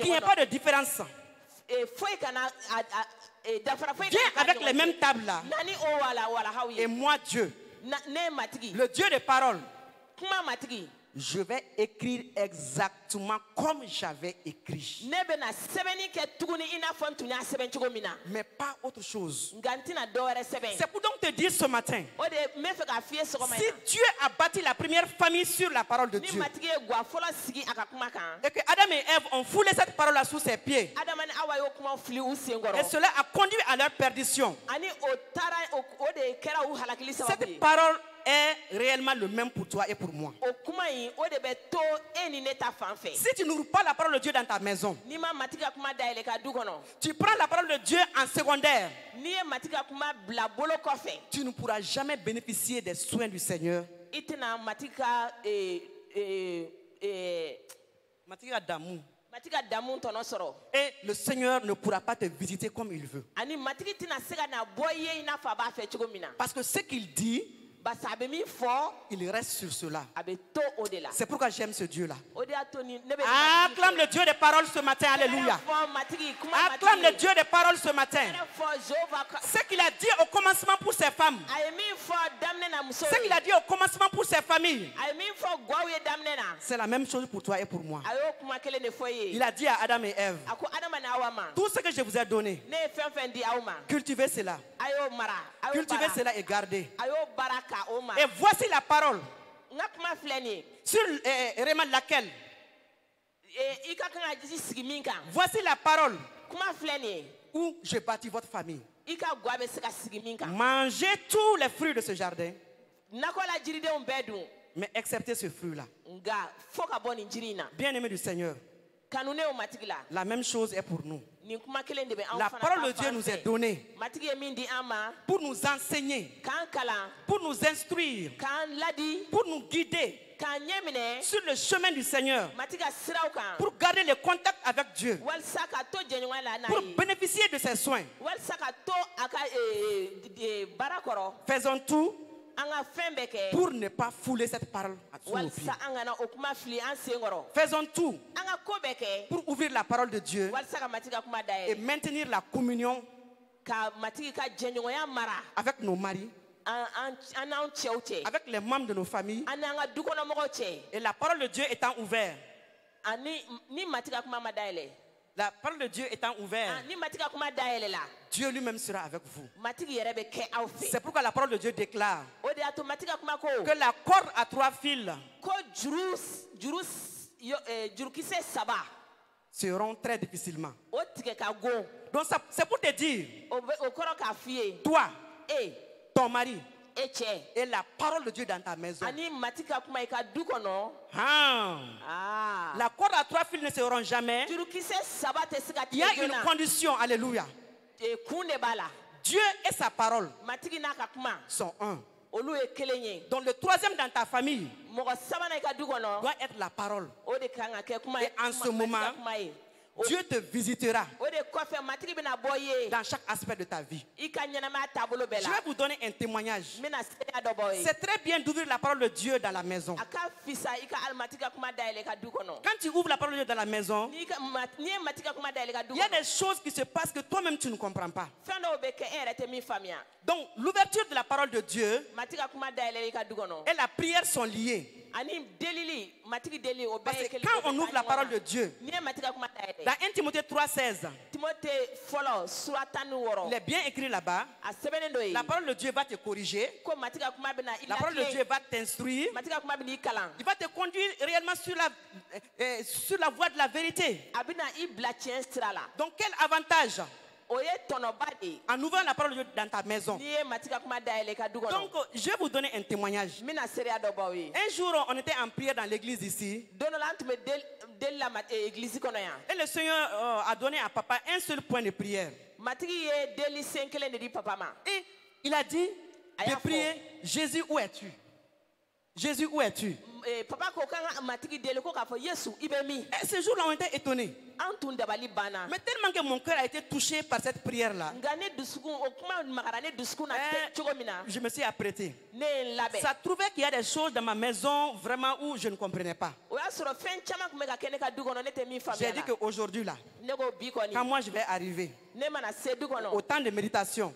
S2: n'y a pas de différence. Viens avec les mêmes tables là. Et moi Dieu, le Dieu des paroles, je vais écrire exactement comme j'avais écrit. Mais pas autre chose. C'est pour donc te dire ce matin, si Dieu a bâti la première famille sur la parole de Dieu, et que Adam et Ève ont foulé cette parole-là sous ses pieds, et cela a conduit à leur perdition, cette parole est réellement le même pour toi et pour moi. Si tu n'ouvres pas la parole de Dieu dans ta maison, tu prends la parole de Dieu en secondaire, tu ne pourras jamais bénéficier des soins du Seigneur. Matika damu.
S1: Matika damu tono soro.
S2: Et le Seigneur ne pourra pas te visiter comme il veut.
S1: Ani matiki tina sega na boye ina fa ba fe chugomina.
S2: Parce que ce qu'il dit,
S1: Basabe mi fo.
S2: il reste sur cela.
S1: Abe to odela.
S2: C'est pourquoi j'aime ce Dieu-là.
S1: Odea toni nebe.
S2: Acclame le Dieu des paroles ce matin, alléluia. Acclame le Dieu des paroles ce matin. Ce qu'il a dit au commencement pour ses femmes. Ce qu'il a dit au commencement pour ses familles. C'est la même chose pour toi et pour moi. Il a dit à Adam et Ève, tout ce que je vous ai donné, cultivez cela. Cultivez cela et gardez. Et voici la parole sur laquelle. Voici la parole où je bâtis votre famille. Mangez tous les fruits de ce jardin, mais excepté ce fruit-là. Bien-aimés du Seigneur, la même chose est pour nous. La parole de Dieu nous est donnée pour nous enseigner, pour nous instruire, pour nous guider sur le chemin du Seigneur, pour garder le contact avec Dieu, pour bénéficier de ses soins. Faisons tout pour ne pas fouler cette parole sous nos pieds. Faisons tout pour ouvrir la parole de Dieu et maintenir la communion avec nos maris, avec les membres de nos familles. Et la parole de Dieu étant ouverte, la parole de Dieu étant ouverte, Dieu lui-même sera avec vous. C'est pourquoi la parole de Dieu déclare que la corde à 3 fils seront très difficilement. Donc c'est pour te dire, toi, ton mari, et la parole de Dieu dans ta maison. La corde à 3 fils ne seront jamais. Il y a une condition, alléluia. Dieu et sa parole sont un. Donc le troisième dans ta famille doit être la parole. Et en ce moment, Dieu te visitera dans chaque aspect de ta vie. Je vais vous donner un témoignage. C'est très bien d'ouvrir la parole de Dieu dans la maison. Quand tu ouvres la parole de Dieu dans la maison, il y a des choses qui se passent que toi-même tu ne comprends pas. Donc l'ouverture de la parole de Dieu et la prière sont liées. Parce que quand on ouvre la parole de Dieu, dans 1 Timothée 3,16, il est bien écrit là-bas, la parole de Dieu va te corriger, la parole de Dieu va t'instruire, il va te conduire réellement sur la voie de la vérité. Donc quel avantage en ouvrant la parole de Dieu dans ta maison. Donc, je vais vous donner un témoignage. Un jour, on était en prière dans l'église ici. Et le Seigneur a donné à papa un seul point de prière. Et il a dit de prier, Jésus, où es-tu? Jésus, où es-tu? Et ce jour-là, on était étonnés. Mais tellement que mon cœur a été touché par cette prière-là, je me suis apprêté. Ça trouvait qu'il y a des choses dans ma maison vraiment où je ne comprenais pas. J'ai dit qu'aujourd'hui là, quand moi je vais arriver au temps de méditation,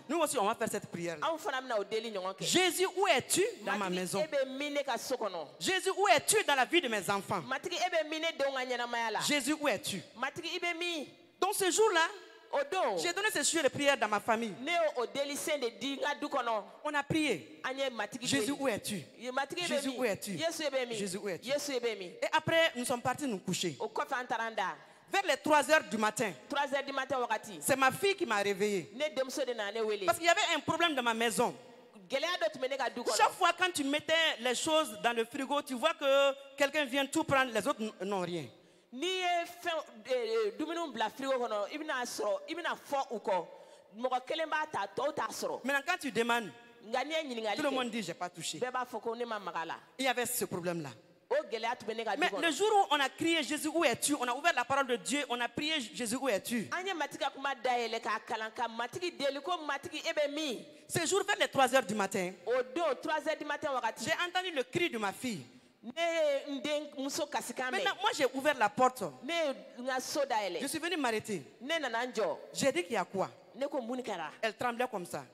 S2: nous aussi on va faire cette prière. Jésus, où es-tu dans ma maison? Jésus, où es-tu dans la vie de mes enfants? Jésus, où es-tu? Donc ce jour-là, j'ai donné ce sujet de prière dans ma famille. On a prié. Jésus, où es-tu? Jésus, où es-tu? Jésus, où es-tu? Et après, nous sommes partis nous coucher. Vers les 3h du matin, c'est ma fille qui m'a réveillé. Parce qu'il y avait un problème dans ma maison. Chaque fois quand tu mettais les choses dans le frigo, tu vois que quelqu'un vient tout prendre, les autres n'ont rien. Maintenant quand tu demandes, tout le monde dit j'ai pas touché. Il y avait ce problème là. Mais le jour où on a crié Jésus, où es-tu? On a ouvert la parole de Dieu, on a prié Jésus, où es-tu? Ce jour, vers les 3 heures du matin, j'ai entendu le cri de ma fille. Maintenant, moi j'ai ouvert la porte. Je suis venu m'arrêter. J'ai dit qu'il y a quoi? Elle tremblait comme ça.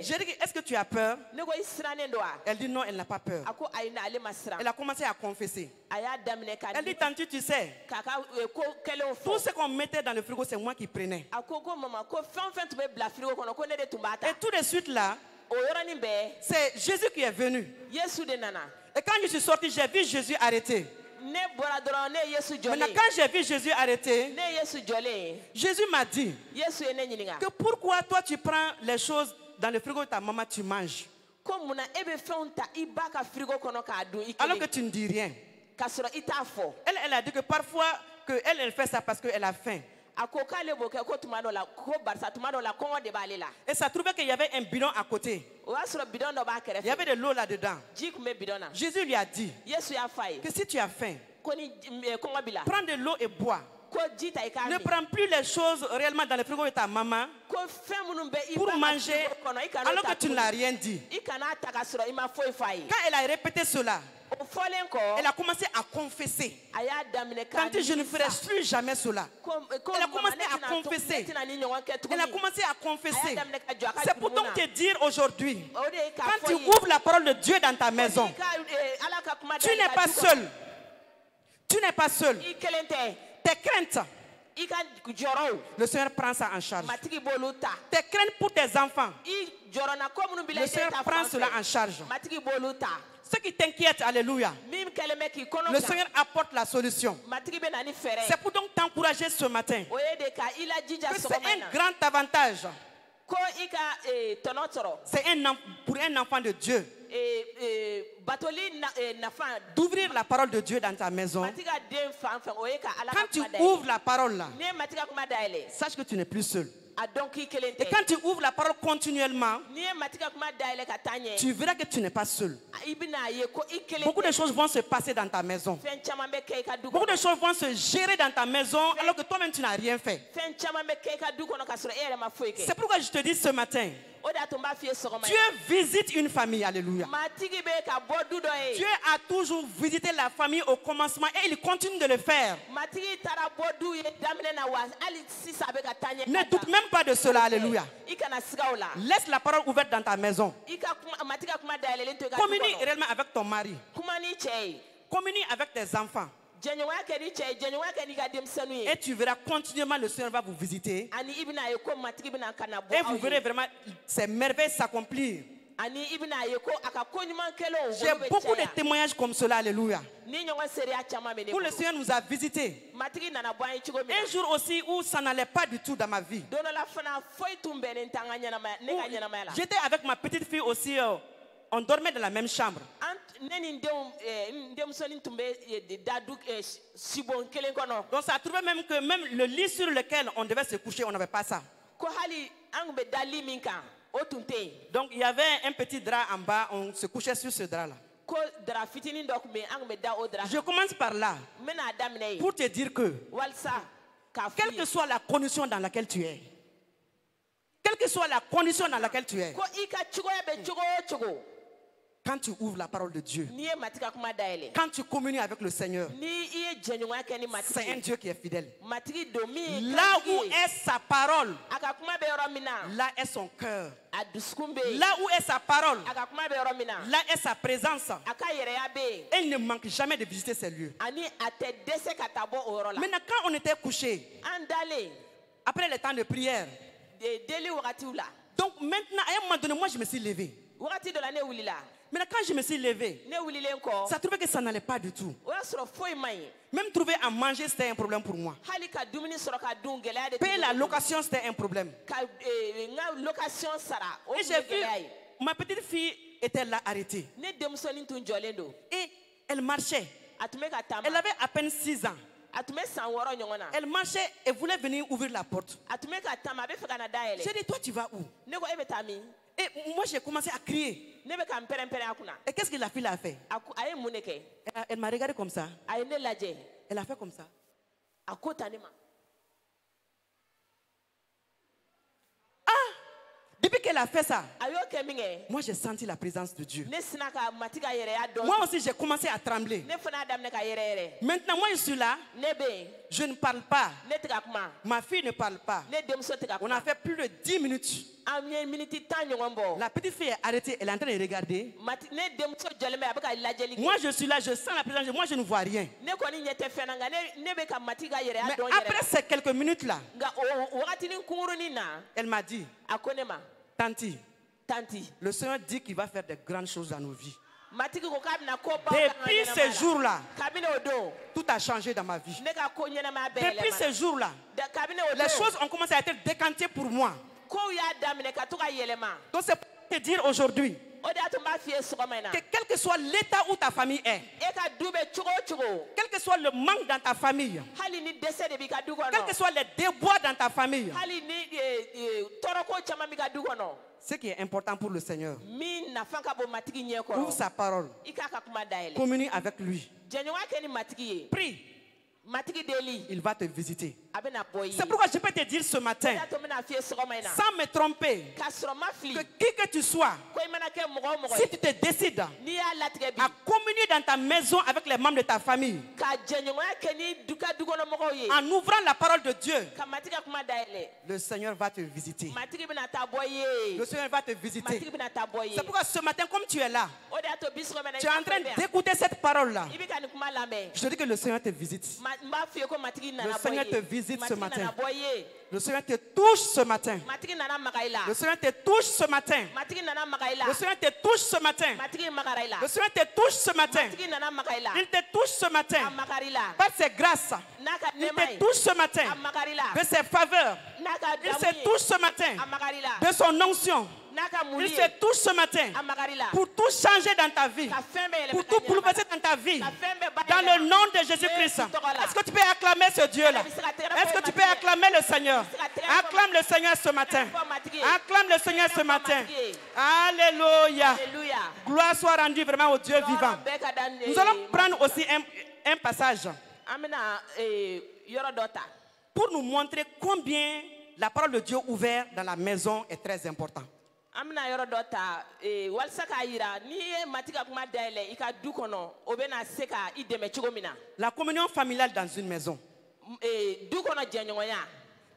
S2: J'ai dit, est-ce que tu as peur? Elle dit non, elle n'a pas peur. Elle a commencé à confesser. Elle dit, tante, tu sais, tout ce qu'on mettait dans le frigo, c'est moi qui prenais. Et tout de suite là, c'est Jésus qui est venu. Et quand je suis sorti, j'ai vu Jésus arrêté. Maintenant, quand j'ai vu Jésus arrêté, Jésus m'a dit que pourquoi toi tu prends les choses dans le frigo de ta maman, tu manges, alors que tu ne dis rien. Elle a dit que parfois que elle fait ça parce qu'elle a faim. Et ça trouvait qu'il y avait un bidon à côté. Il y avait de l'eau là-dedans. Jésus lui a dit que si tu as faim, prends de l'eau et bois. Ne prends plus les choses réellement dans le frigo de ta maman pour manger alors que tu ne l'as rien dit. Quand elle a répété cela, elle a commencé à confesser. Quand je ne ferai plus jamais cela. Elle a commencé à confesser. Elle a commencé à confesser. C'est pour donc te dire aujourd'hui, quand tu ouvres la parole de Dieu dans ta maison, tu n'es pas seul. Tu n'es pas seul. Tes craintes, le Seigneur prend ça en charge. Tes craintes pour tes enfants, le Seigneur prend cela en charge. Ce qui t'inquiète, alléluia, le Seigneur apporte la solution. C'est pour donc t'encourager ce matin que c'est un grand avantage. C'est pour un enfant de Dieu d'ouvrir la parole de Dieu dans ta maison. Quand tu ouvres la parole là, sache que tu n'es plus seul. Et quand tu ouvres la parole continuellement, tu verras que tu n'es pas seul. Beaucoup de choses vont se passer dans ta maison. Beaucoup de choses vont se gérer dans ta maison alors que toi-même tu n'as rien fait. C'est pourquoi je te dis ce matin, Dieu visite une famille, alléluia. Dieu a toujours visité la famille au commencement et il continue de le faire. Ne doute même pas de cela, alléluia. Laisse la parole ouverte dans ta maison. Communie réellement avec ton mari. Communie avec tes enfants. Et tu verras continuellement le Seigneur va vous visiter. Et vous verrez vraiment ces merveilles s'accomplir. J'ai beaucoup de témoignages comme cela, alléluia, où le Seigneur nous a visités. Un jour aussi où ça n'allait pas du tout dans ma vie. J'étais avec ma petite fille aussi. On dormait dans la même chambre. Donc ça trouvait même que même le lit sur lequel on devait se coucher, on n'avait pas ça. Donc il y avait un petit drap en bas, on se couchait sur ce drap-là. Je commence par là pour te dire que quelle que soit la condition dans laquelle tu es, quelle que soit la condition dans laquelle tu es, quand tu ouvres la parole de Dieu, quand tu communies avec le Seigneur, c'est un Dieu qui est fidèle. Là où est sa parole, là est son cœur. Là où est sa parole, là est sa présence. Et il ne manque jamais de visiter ces lieux. Maintenant, quand on était couché, après le temps de prière, donc maintenant, à un moment donné, moi je me suis levé. Maintenant, quand je me suis levé, ça trouvait que ça n'allait pas du tout. Même trouver à manger, c'était un problème pour moi. Payer la location, c'était un problème. Et j'ai vu, ma petite fille était là arrêtée. Et elle marchait. Elle avait à peine 6 ans. Elle marchait et voulait venir ouvrir la porte. J'ai dit, toi tu vas où? Et moi j'ai commencé à crier. Et qu'est-ce que la fille a fait? Elle m'a regardé comme ça. Elle a fait comme ça. Depuis qu'elle a fait ça, moi j'ai senti la présence de Dieu. Moi aussi j'ai commencé à trembler. Maintenant moi je suis là, je ne parle pas. Ma fille ne parle pas. On a fait plus de 10 minutes. La petite fille est arrêtée, elle est en train de regarder. Moi je suis là, je sens la présence de Dieu, moi je ne vois rien. Mais après ces quelques minutes là, elle m'a dit, Tanti, le Seigneur dit qu'il va faire de grandes choses dans nos vies. Depuis ce jour-là, tout a changé dans ma vie. Depuis ce jour-là, les choses ont commencé à être décantées pour moi. Donc c'est pour te dire aujourd'hui que quel que soit l'état où ta famille est, quel que soit le manque dans ta famille, quel que soit les déboires dans ta famille, ce qui est important pour le Seigneur, ouvre sa parole, communie avec lui, prie, il va te visiter. C'est pourquoi je peux te dire ce matin, sans me tromper, que qui que tu sois, si tu te décides à communier dans ta maison avec les membres de ta famille, en ouvrant la parole de Dieu, le Seigneur va te visiter. Le Seigneur va te visiter. C'est pourquoi ce matin, comme tu es là, tu es en train d'écouter cette parole-là. Je te dis que le Seigneur te visite. Le Seigneur te visite ce matin. Le Seigneur te touche ce matin. Le Seigneur te touche ce matin. Le Seigneur te touche ce matin. Le Seigneur te touche ce matin. Il te touche ce matin. Par ses grâces. Il te touche ce matin. De ses faveurs. Il se touche ce matin. De son onction. Il se touche ce matin pour tout changer dans ta vie, pour tout bouleverser dans ta vie, dans le nom de Jésus-Christ. Est-ce que tu peux acclamer ce Dieu-là? Est-ce que tu peux acclamer le Seigneur? Acclame le Seigneur ce matin. Acclame le Seigneur ce matin. Alléluia. Gloire soit rendue vraiment au Dieu vivant. Nous allons prendre aussi un passage pour nous montrer combien la parole de Dieu ouverte dans la maison est très importante. La communion familiale dans une maison.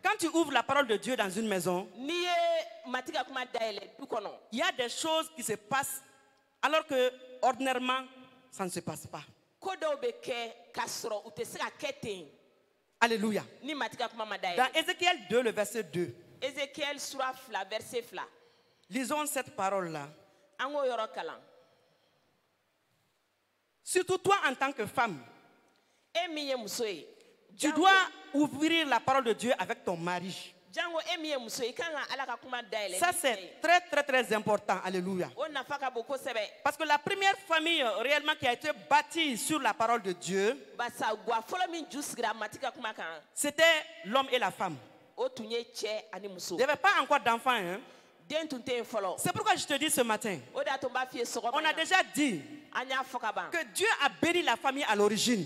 S2: Quand tu ouvres la parole de Dieu dans une maison, il y a des choses qui se passent alors que ordinairement ça ne se passe pas. Alléluia. Dans Ézéchiel 2, le verset 2. Lisons cette parole-là. Surtout toi en tant que femme, tu dois ouvrir la parole de Dieu avec ton mari. Ça c'est très très très important. Alléluia. Parce que la première famille réellement qui a été bâtie sur la parole de Dieu, c'était l'homme et la femme. Il n'y avait pas encore d'enfants. Hein? C'est pourquoi je te dis ce matin, on a déjà dit que Dieu a béni la famille à l'origine.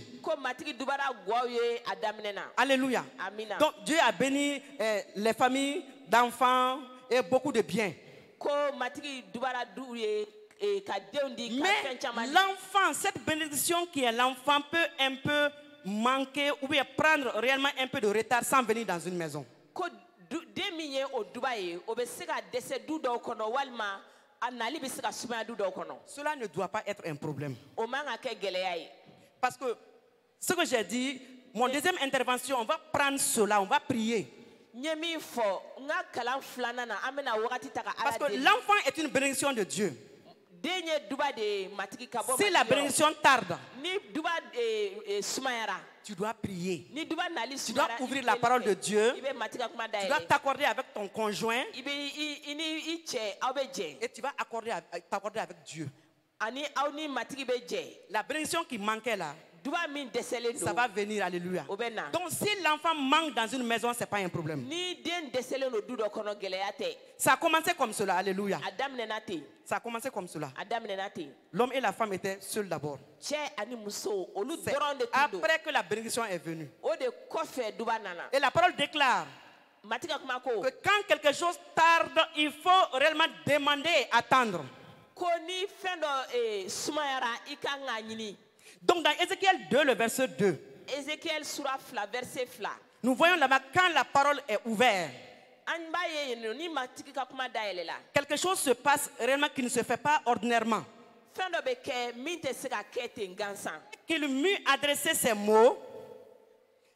S2: Alléluia. Donc Dieu a béni les familles d'enfants et beaucoup de biens. Mais l'enfant, cette bénédiction qui est l'enfant peut un peu manquer ou bien prendre réellement un peu de retard sans venir dans une maison. Cela ne doit pas être un problème. Parce que ce que j'ai dit, mon deuxième intervention, on va prendre cela, on va prier. Parce que l'enfant est une bénédiction de Dieu. Si la bénédiction tarde, tu dois prier. Tu dois ouvrir la parole de Dieu. Tu dois t'accorder avec ton conjoint. Et tu vas t'accorder avec Dieu. La bénédiction qui manquait là, ça va venir, alléluia. Donc si l'enfant manque dans une maison, ce n'est pas un problème. Ça a commencé comme cela, alléluia. Ça a commencé comme cela. L'homme et la femme étaient seuls d'abord. Après que la bénédiction est venue. Et la parole déclare que quand quelque chose tarde, il faut réellement demander et attendre. Donc dans Ézéchiel 2, le verset 2, nous voyons là-bas quand la parole est ouverte, quelque chose se passe réellement qui ne se fait pas ordinairement. Qu'il m'eut adressé ces mots,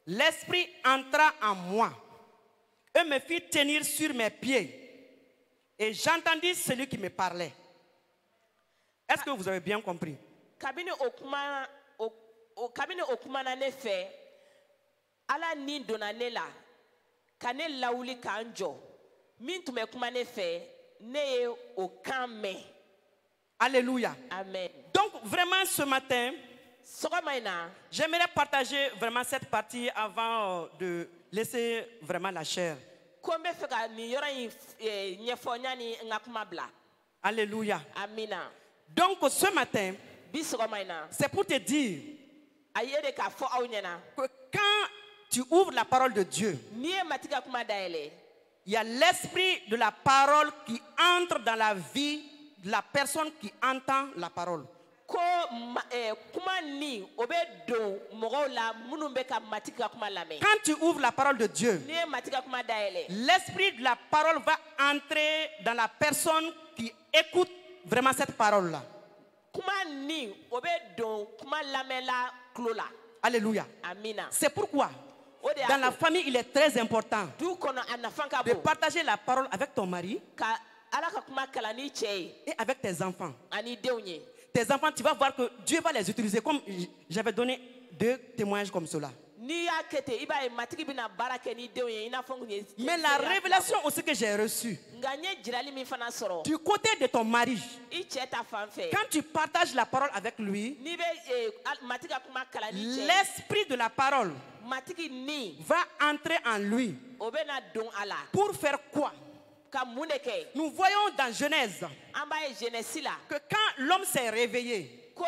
S2: l'Esprit entra en moi et me fit tenir sur mes pieds. Et j'entendis celui qui me parlait. Est-ce que vous avez bien compris?
S1: Kabini okumana nefe ala ni donanela kane lauli kanjo min tume kuma nefe ne okame.
S2: Alléluia.
S1: Amen.
S2: Donc vraiment ce matin, j'aimerais partager vraiment cette partie avant de laisser vraiment la chair. Alléluia.
S1: Amina.
S2: Donc ce matin, c'est pour te dire que quand tu ouvres la parole de Dieu, il y a l'esprit de la parole qui entre dans la vie de la personne qui entend la parole. Quand tu ouvres la parole de Dieu, l'esprit de la parole va entrer dans la personne qui écoute vraiment cette parole-là. Alléluia. C'est pourquoi dans la famille, il est très important de partager la parole avec ton mari et avec tes enfants. Tes enfants, tu vas voir que Dieu va les utiliser, comme j'avais donné 2 témoignages comme cela. Mais la révélation aussi que j'ai reçue du côté de ton mari, quand tu partages la parole avec lui, l'esprit de la parole va entrer en lui. Pour faire quoi? Nous voyons dans Genèse que quand l'homme s'est réveillé, quand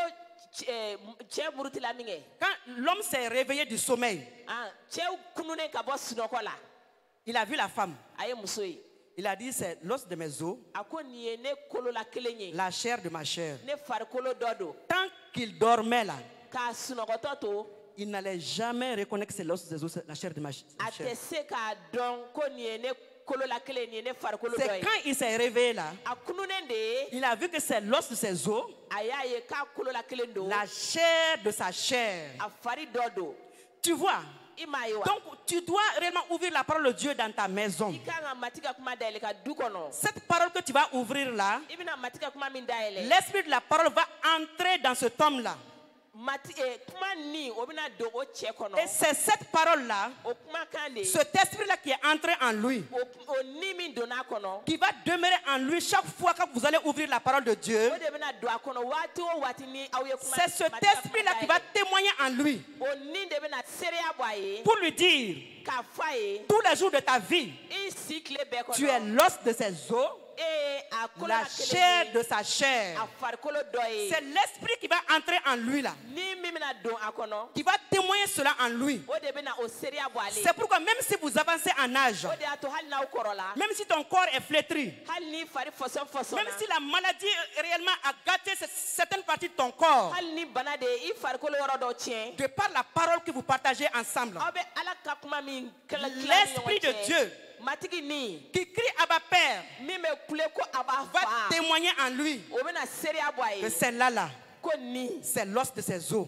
S2: l'homme s'est réveillé du sommeil, il a vu la femme. Il a dit, c'est l'os de mes os, la chair de ma chair. Tant qu'il dormait là, il n'allait jamais reconnaître que c'est l'os des os, la chair de ma chair. C'est quand il s'est réveillé là, il a vu que c'est l'os de ses os, la chair de sa chair. Tu vois? Donc tu dois réellement ouvrir la parole de Dieu dans ta maison. Cette parole que tu vas ouvrir là, l'esprit de la parole va entrer dans cet homme-là. Et c'est cette parole-là, cet esprit-là qui est entré en lui, qui va demeurer en lui chaque fois que vous allez ouvrir la parole de Dieu. C'est cet esprit-là qui va témoigner en lui pour lui dire tous les jours de ta vie, tu es l'os de ses os, la chair de sa chair. C'est l'esprit qui va entrer en lui là, qui va témoigner cela en lui. C'est pourquoi même si vous avancez en âge, même si ton corps est flétri, même si la maladie réellement a gâté certaines parties de ton corps, de par la parole que vous partagez ensemble, l'esprit de Dieu qui crie Abba Père va témoigner en lui que c'est là, c'est l'os de ses os,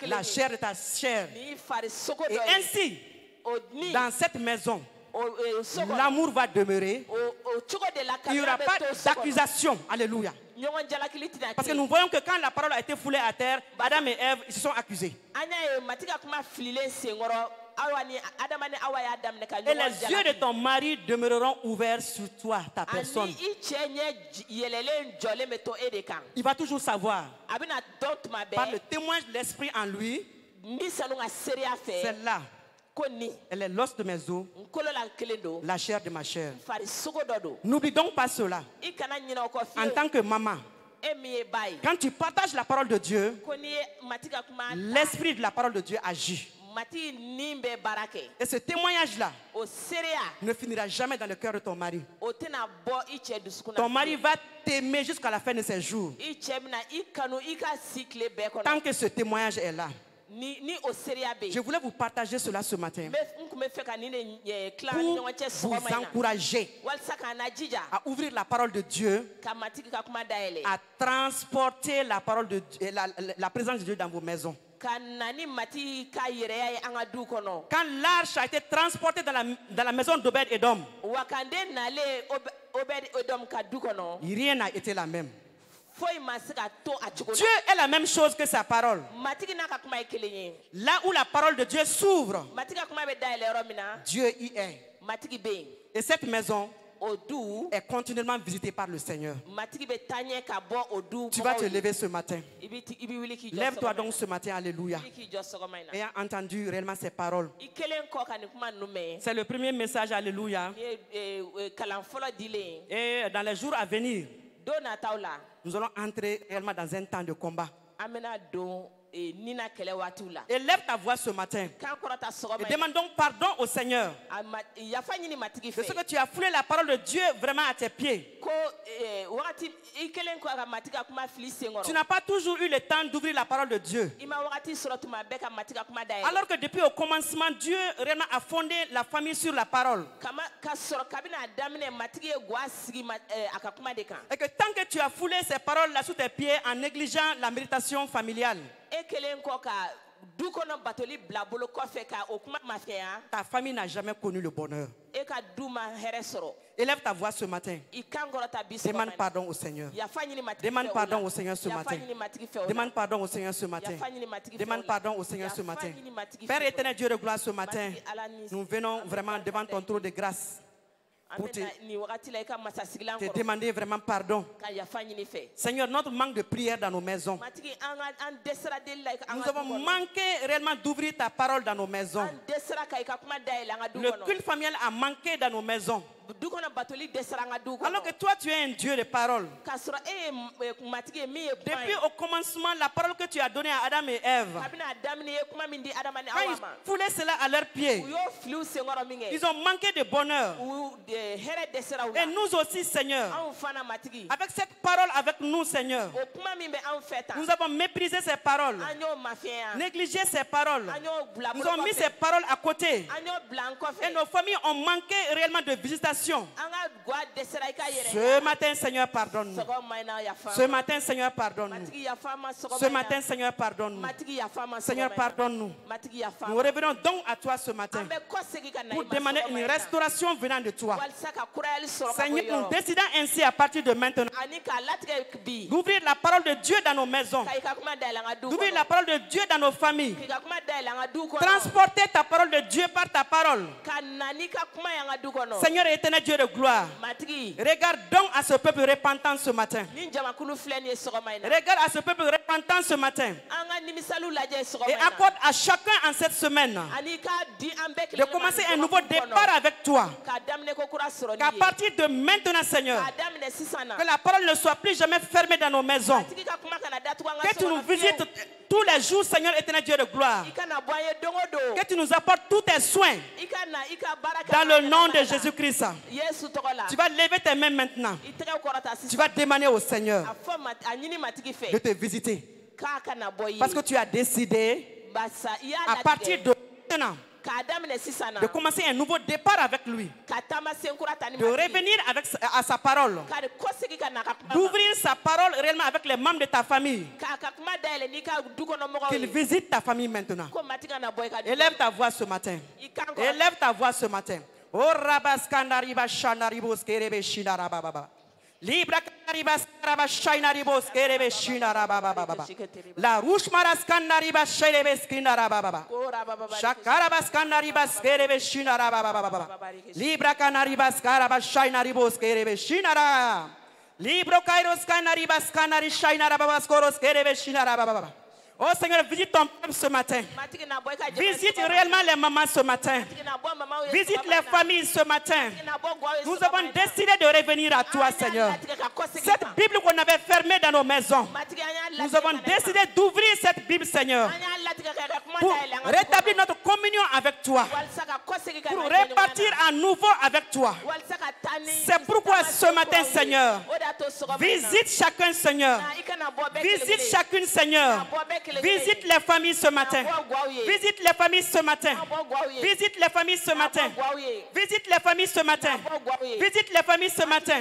S2: la chair de ta chair. Et ainsi, dans cette maison, l'amour va demeurer. Il n'y aura pas d'accusation. Alléluia. Parce que nous voyons que quand la parole a été foulée à terre, Adam et Ève se sont accusés. Et les yeux de ton mari demeureront ouverts sur toi, ta personne. Il va toujours savoir, par le témoignage de l'esprit en lui, celle-là, elle est l'os de mes os, la chair de ma chair. N'oublie donc pas cela. En tant que maman, quand tu partages la parole de Dieu, l'esprit de la parole de Dieu agit. Et ce témoignage-là ne finira jamais dans le cœur de ton mari. Ton mari va t'aimer jusqu'à la fin de ses jours. Tant que ce témoignage est là. Je voulais vous partager cela ce matin pour vous encourager à ouvrir la parole de Dieu, à transporter la parole de Dieu, la présence de Dieu dans vos maisons. Quand l'arche a été transportée dans la maison d'Obed-Edom, rien n'a été la même. Dieu est la même chose que sa parole. Là où la parole de Dieu s'ouvre, Dieu y est. Et cette maison est continuellement visitée par le Seigneur. Tu vas te lever ce matin. Lève-toi donc ce matin, alléluia. Ayant entendu réellement ces paroles. C'est le premier message, alléluia. Et dans les jours à venir, nous allons entrer réellement dans un temps de combat. Et lève ta voix ce matin. Et demande donc pardon au Seigneur. C'est ce que tu as foulé la parole de Dieu vraiment à tes pieds. Tu n'as pas toujours eu le temps d'ouvrir la parole de Dieu. Alors que depuis au commencement, Dieu réellement a fondé la famille sur la parole. Et que tant que tu as foulé ces paroles-là sous tes pieds en négligeant la méditation familiale, ta famille n'a jamais connu le bonheur. Élève ta voix ce matin. Demande pardon au Seigneur. Demande pardon au Seigneur ce matin. Demande pardon au Seigneur ce matin. Demande pardon au Seigneur ce matin. Père éternel, Dieu de gloire, ce matin, nous venons vraiment devant ton trône de grâce pour te demander vraiment pardon. Seigneur, notre manque de prière dans nos maisons. Nous avons manqué réellement d'ouvrir ta parole dans nos maisons. Le culte familial a manqué dans nos maisons. Alors que toi, tu es un Dieu de parole. Depuis au commencement, la parole que tu as donnée à Adam et Ève, quand ils foulaient cela à leurs pieds, ils ont manqué de bonheur. Et nous aussi, Seigneur, avec cette parole avec nous, Seigneur, nous avons méprisé ces paroles, négligé ces paroles, nous avons mis ces paroles à côté. Et nos familles ont manqué réellement de visitation. Ce matin, Seigneur, pardonne-nous. Ce matin, Seigneur, pardonne-nous. Ce matin, Seigneur, pardonne-nous. Seigneur, pardonne-nous. Nous revenons donc à toi ce matin pour demander une restauration venant de toi. Seigneur, nous décidons ainsi à partir de maintenant d'ouvrir la parole de Dieu dans nos maisons, d'ouvrir la parole de Dieu dans nos familles, transporter ta parole de Dieu par ta parole. Seigneur éternel, Dieu de gloire, regarde donc à ce peuple repentant ce matin. Regarde à ce peuple repentant ce matin. Et accorde à chacun en cette semaine de commencer un nouveau départ avec toi. Qu'à partir de maintenant, Seigneur, que la parole ne soit plus jamais fermée dans nos maisons. Que tu nous visites tous les jours, Seigneur éternel, Dieu de gloire. Que tu nous apportes tous tes soins dans le nom de Jésus-Christ. Tu vas lever tes mains maintenant. Tu vas demander au Seigneur de te visiter. Parce que tu as décidé à partir de maintenant de commencer un nouveau départ avec lui, de revenir à sa parole, d'ouvrir sa parole réellement avec les membres de ta famille, qu'il visite ta famille maintenant. Élève ta voix ce matin. Élève ta voix ce matin. Oh, Rabaskandariba Shandaribos Kerebe Shindarababa. Libra canaribas carabashainaribos kerebeshinarababa. La rouge marascanaribas sherebeskinarababa. Shakarabas canaribas kerebeshinarababa. Libra canaribas carabashainaribos kerebeshinara. Libro kairos canaribas canarishainarababas koros kerebeshinarababa. Oh Seigneur, visite ton peuple ce matin. Visite réellement les mamans ce matin. Visite les familles ce matin. Nous avons décidé de revenir à toi, Seigneur. Cette Bible qu'on avait fermée dans nos maisons, nous avons décidé d'ouvrir cette Bible, Seigneur, pour rétablir notre communion avec toi, pour repartir à nouveau avec toi. C'est pourquoi ce matin, Seigneur, visite chacun, Seigneur. Visite chacune, Seigneur. Visite les familles ce matin. Visite les familles ce matin. Visite les familles ce matin. Visite les familles ce matin. Visite les familles ce matin.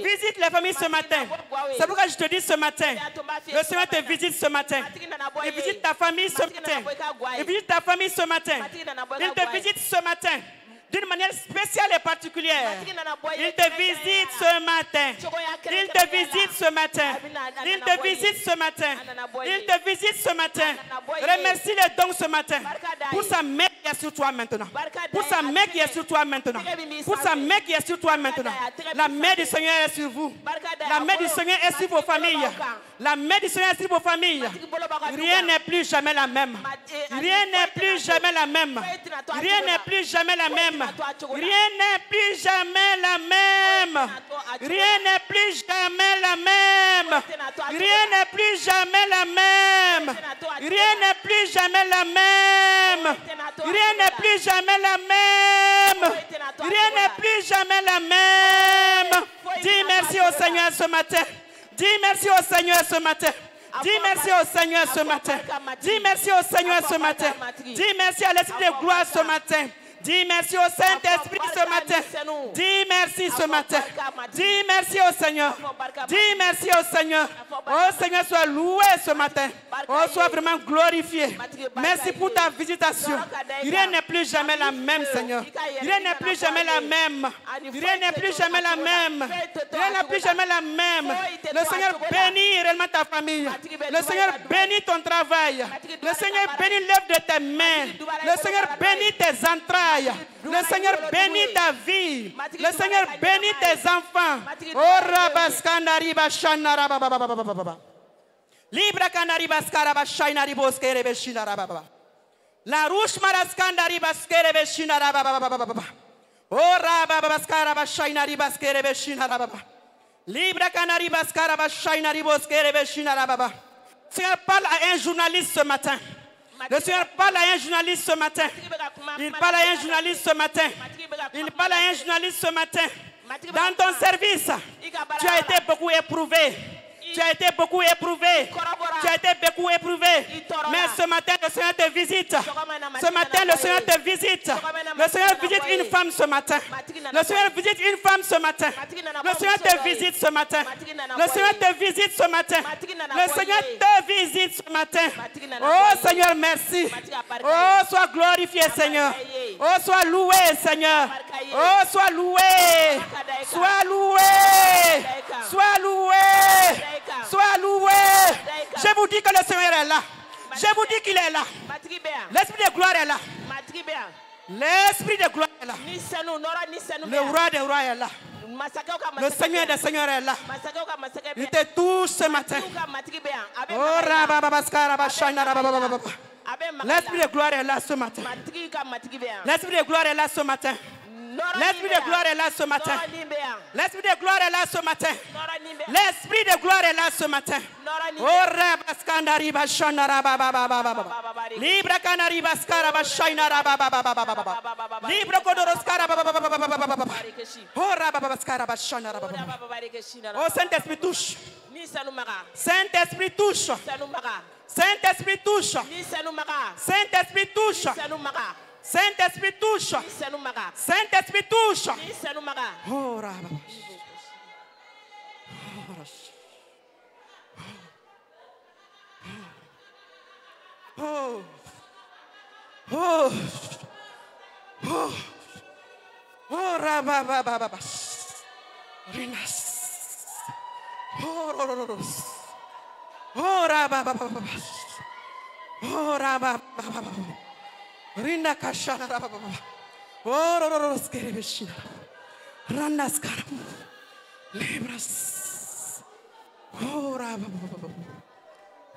S2: Visite les familles ce matin. C'est pourquoi je te dis ce matin, le Seigneur te visite ce matin. Il visite ta famille ce matin. Il visite ta famille ce matin. Il te visite ce matin d'une manière spéciale et particulière. Il te visite ce matin. Il te visite ce matin. Il te visite ce matin. Il te visite ce matin. Remercie les dons ce matin pour sa main qui est sur toi maintenant. Pour sa main qui est sur toi maintenant. Pour sa main qui est sur toi maintenant. La main du Seigneur est sur vous. La main du Seigneur est sur vos familles. La main du Seigneur est sur vos familles. Rien n'est plus jamais la même. Rien n'est plus jamais la même. Rien n'est plus jamais la même. Rien n'est plus jamais la même. Rien n'est plus jamais la même. Rien n'est plus jamais la même. Rien n'est plus jamais la même. Rien n'est plus jamais la même. Rien n'est plus jamais la même. Dis merci au Seigneur ce matin. Dis merci au Seigneur ce matin. Dis merci au Seigneur ce matin. Dis merci au Seigneur ce matin. Dis merci à l'Esprit de gloire ce matin. Dis merci au Saint-Esprit ce matin. Dis merci ce matin. Dis merci au Seigneur. Dis merci au Seigneur. Oh Seigneur, sois loué ce matin. Oh, sois vraiment glorifié. Merci pour ta visitation. Rien n'est plus jamais la même, Seigneur. Rien n'est plus jamais la même. Rien n'est plus jamais la même. Rien n'est plus jamais la même. Le Seigneur bénit réellement ta famille. Le Seigneur bénit ton travail. Le Seigneur bénit l'œuvre de tes mains. Le Seigneur bénit tes entrailles. Le Seigneur bénit ta vie. Le Seigneur bénit tes enfants. Oh Rabaskandariba Shanara Baba. Libra Canariba Scarabashaina Riboskere Beshinara Baba. La Rouge Maraskandariba Skere Beshinara Baba. Oh Rababascarabashaina Ribaskere Beshinara Baba. Libra Canariba Scarabashaina Riboskere Beshinara Baba. Seigneur, parle à un journaliste ce matin. Le Seigneur parle à un journaliste ce matin. Il parle à un journaliste ce matin. Il parle à un journaliste ce matin. Dans ton service, tu as été beaucoup éprouvé. Tu as été beaucoup éprouvé. Tu as été beaucoup éprouvé. Mais ce matin, le Seigneur te visite. Ce matin, le Seigneur te visite. Le Seigneur visite une femme ce matin. Le Seigneur visite une femme ce matin. Le Seigneur te visite ce matin. Le Seigneur te visite ce matin. Le Seigneur te visite ce matin. Oh Seigneur, merci. Oh, sois glorifié, Seigneur. Oh, sois loué, Seigneur. Oh, sois loué. Sois loué. Sois loué. Sois loué. Je vous dis que le Seigneur est là. Je vous dis qu'il est là. L'Esprit de gloire est là. L'Esprit de gloire est là. Le roi des rois est là. Le Seigneur des seigneurs est là. Il te touche ce matin. L'Esprit de gloire est là ce matin. L'Esprit de gloire est là ce matin. L'Esprit de gloire est là ce matin. L'Esprit de gloire est là ce matin. L'Esprit de gloire est là ce matin. Oh Rabaskandari Bashanara Baba. Libra Canari Baskara Bashainara Baba. Libra Kodoroskara Baba. Oh Rabaskara Bashanara Baba. Oh Saint-Esprit touche. Saint-Esprit touche. Saint-Esprit touche. Saint-Esprit touche. Saint-Esprit touche. Saint-Esprit touche. Oh, oh, oh, oh, oh, Rababababas. Rinas. Oh, Rabba, oh, Rabba, Rinda Kashana, oh, Skerebeshina, Randaskara, Libras, oh, Rabba,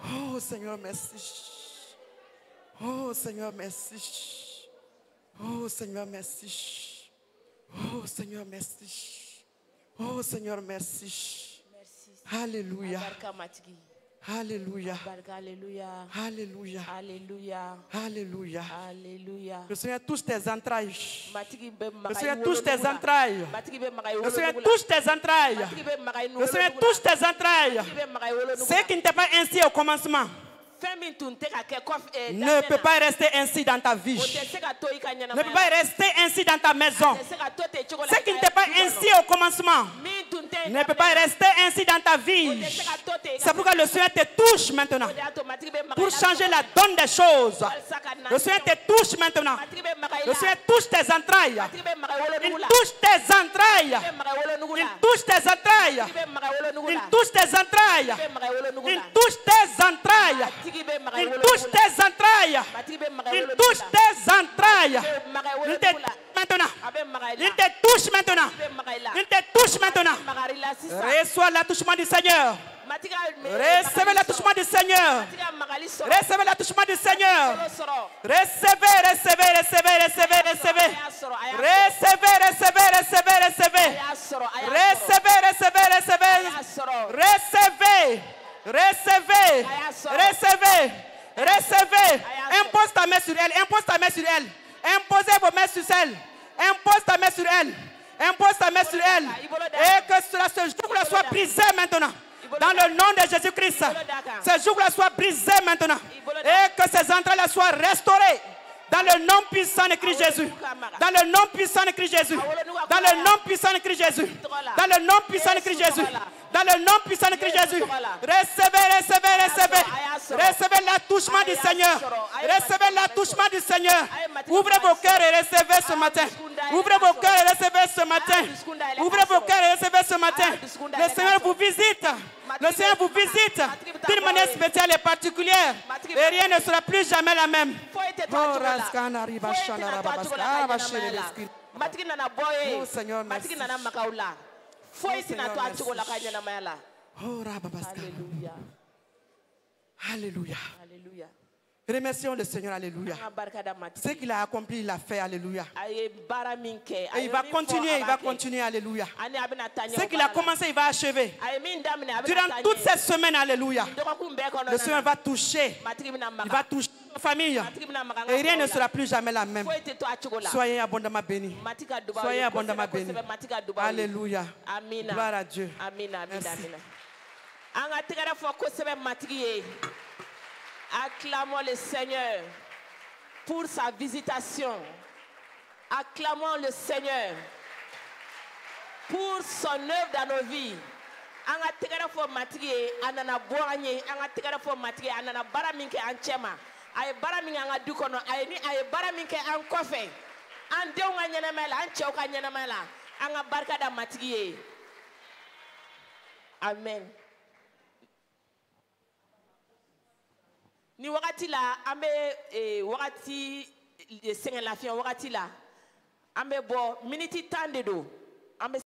S2: oh, Seigneur, merci, oh, Seigneur, merci, oh, Seigneur, merci, oh, Seigneur, merci, oh, Seigneur, merci. Alléluia. Alléluia. Alléluia.
S1: Alléluia.
S2: Alléluia.
S1: Alléluia.
S2: Le Seigneur touche tes entrailles. Le Seigneur touche tes entrailles. Le Seigneur touche tes entrailles. Le Seigneur touche tes entrailles. Ce qui n'était pas ainsi au commencement ne peut pas rester ainsi dans ta vie. Ne peut pas rester ainsi dans ta maison. Ce qui n'était pas ainsi au commencement ne peut pas rester ainsi dans ta vie. C'est pourquoi le Seigneur te touche maintenant pour changer la donne des choses. Le Seigneur te touche maintenant. Le Seigneur touche tes entrailles. Il touche tes entrailles. Il touche tes entrailles. Il touche tes entrailles. Il touche tes entrailles. Il touche tes entrailles. Il touche tes entrailles. Il te touche maintenant. Il te touche maintenant. Il te touche maintenant. Reçois l'attouchement du Seigneur. Recevez l'attouchement du Seigneur. Recevez l'attouchement du Seigneur. Recevez, recevez, recevez, recevez, recevez. Recevez, recevez, recevez, recevez. Recevez, recevez, recevez. Recevez. Recevez, recevez, recevez. Impose ta main sur elle, impose ta main sur elle. Imposez vos mains sur elle. Impose ta main sur elle. Impose ta main sur elle. Et que ce jour-là soit brisé maintenant. Dans le nom de Jésus-Christ. Ce jour-là soit brisé maintenant. Et que ces entrailles soient restaurées. Dans le nom puissant de Christ Jésus. Dans le nom puissant de Christ Jésus. Dans le nom puissant de Christ Jésus. Dans le nom puissant de Christ Jésus. Dans le nom puissant de Christ Jésus. Recevez, recevez, recevez. Recevez l'attouchement du Seigneur. Recevez l'attouchement du Seigneur. Ouvrez vos cœurs et recevez ce matin. Ouvrez vos cœurs et recevez ce matin. Ouvrez vos cœurs et recevez ce matin. Le Seigneur vous visite. Le Seigneur vous visite d'une manière spéciale et particulière. Et rien ne sera plus jamais la même. Oh Seigneur, merci. Alléluia. Alléluia. Alléluia. Remercions le Seigneur, alléluia. Ce qu'il a accompli, il l'a fait, alléluia. Et il va continuer, alléluia. Ce qu'il a commencé, il va achever. Durant toute cette semaine, alléluia. Le Seigneur va toucher. Il va toucher la famille. Et rien ne sera plus jamais la même. Soyez abondamment bénis. Soyez abondamment bénis. Alléluia. Gloire à Dieu. Merci.
S1: Acclamons le Seigneur pour sa visitation. Acclamons le Seigneur pour son œuvre dans nos vies. Anga tegara fo matrie anana boanye anga tegara fo matrie anana baraminke anchema ay baraminga anga dukono ay ni ay baraminke an kofe an dewnga nyana mala an chewka nyana mala anga barka da matrie. Amen. Ni wakati la ambe wakati sengela fion wakati la ambe bo miniti tande do ambe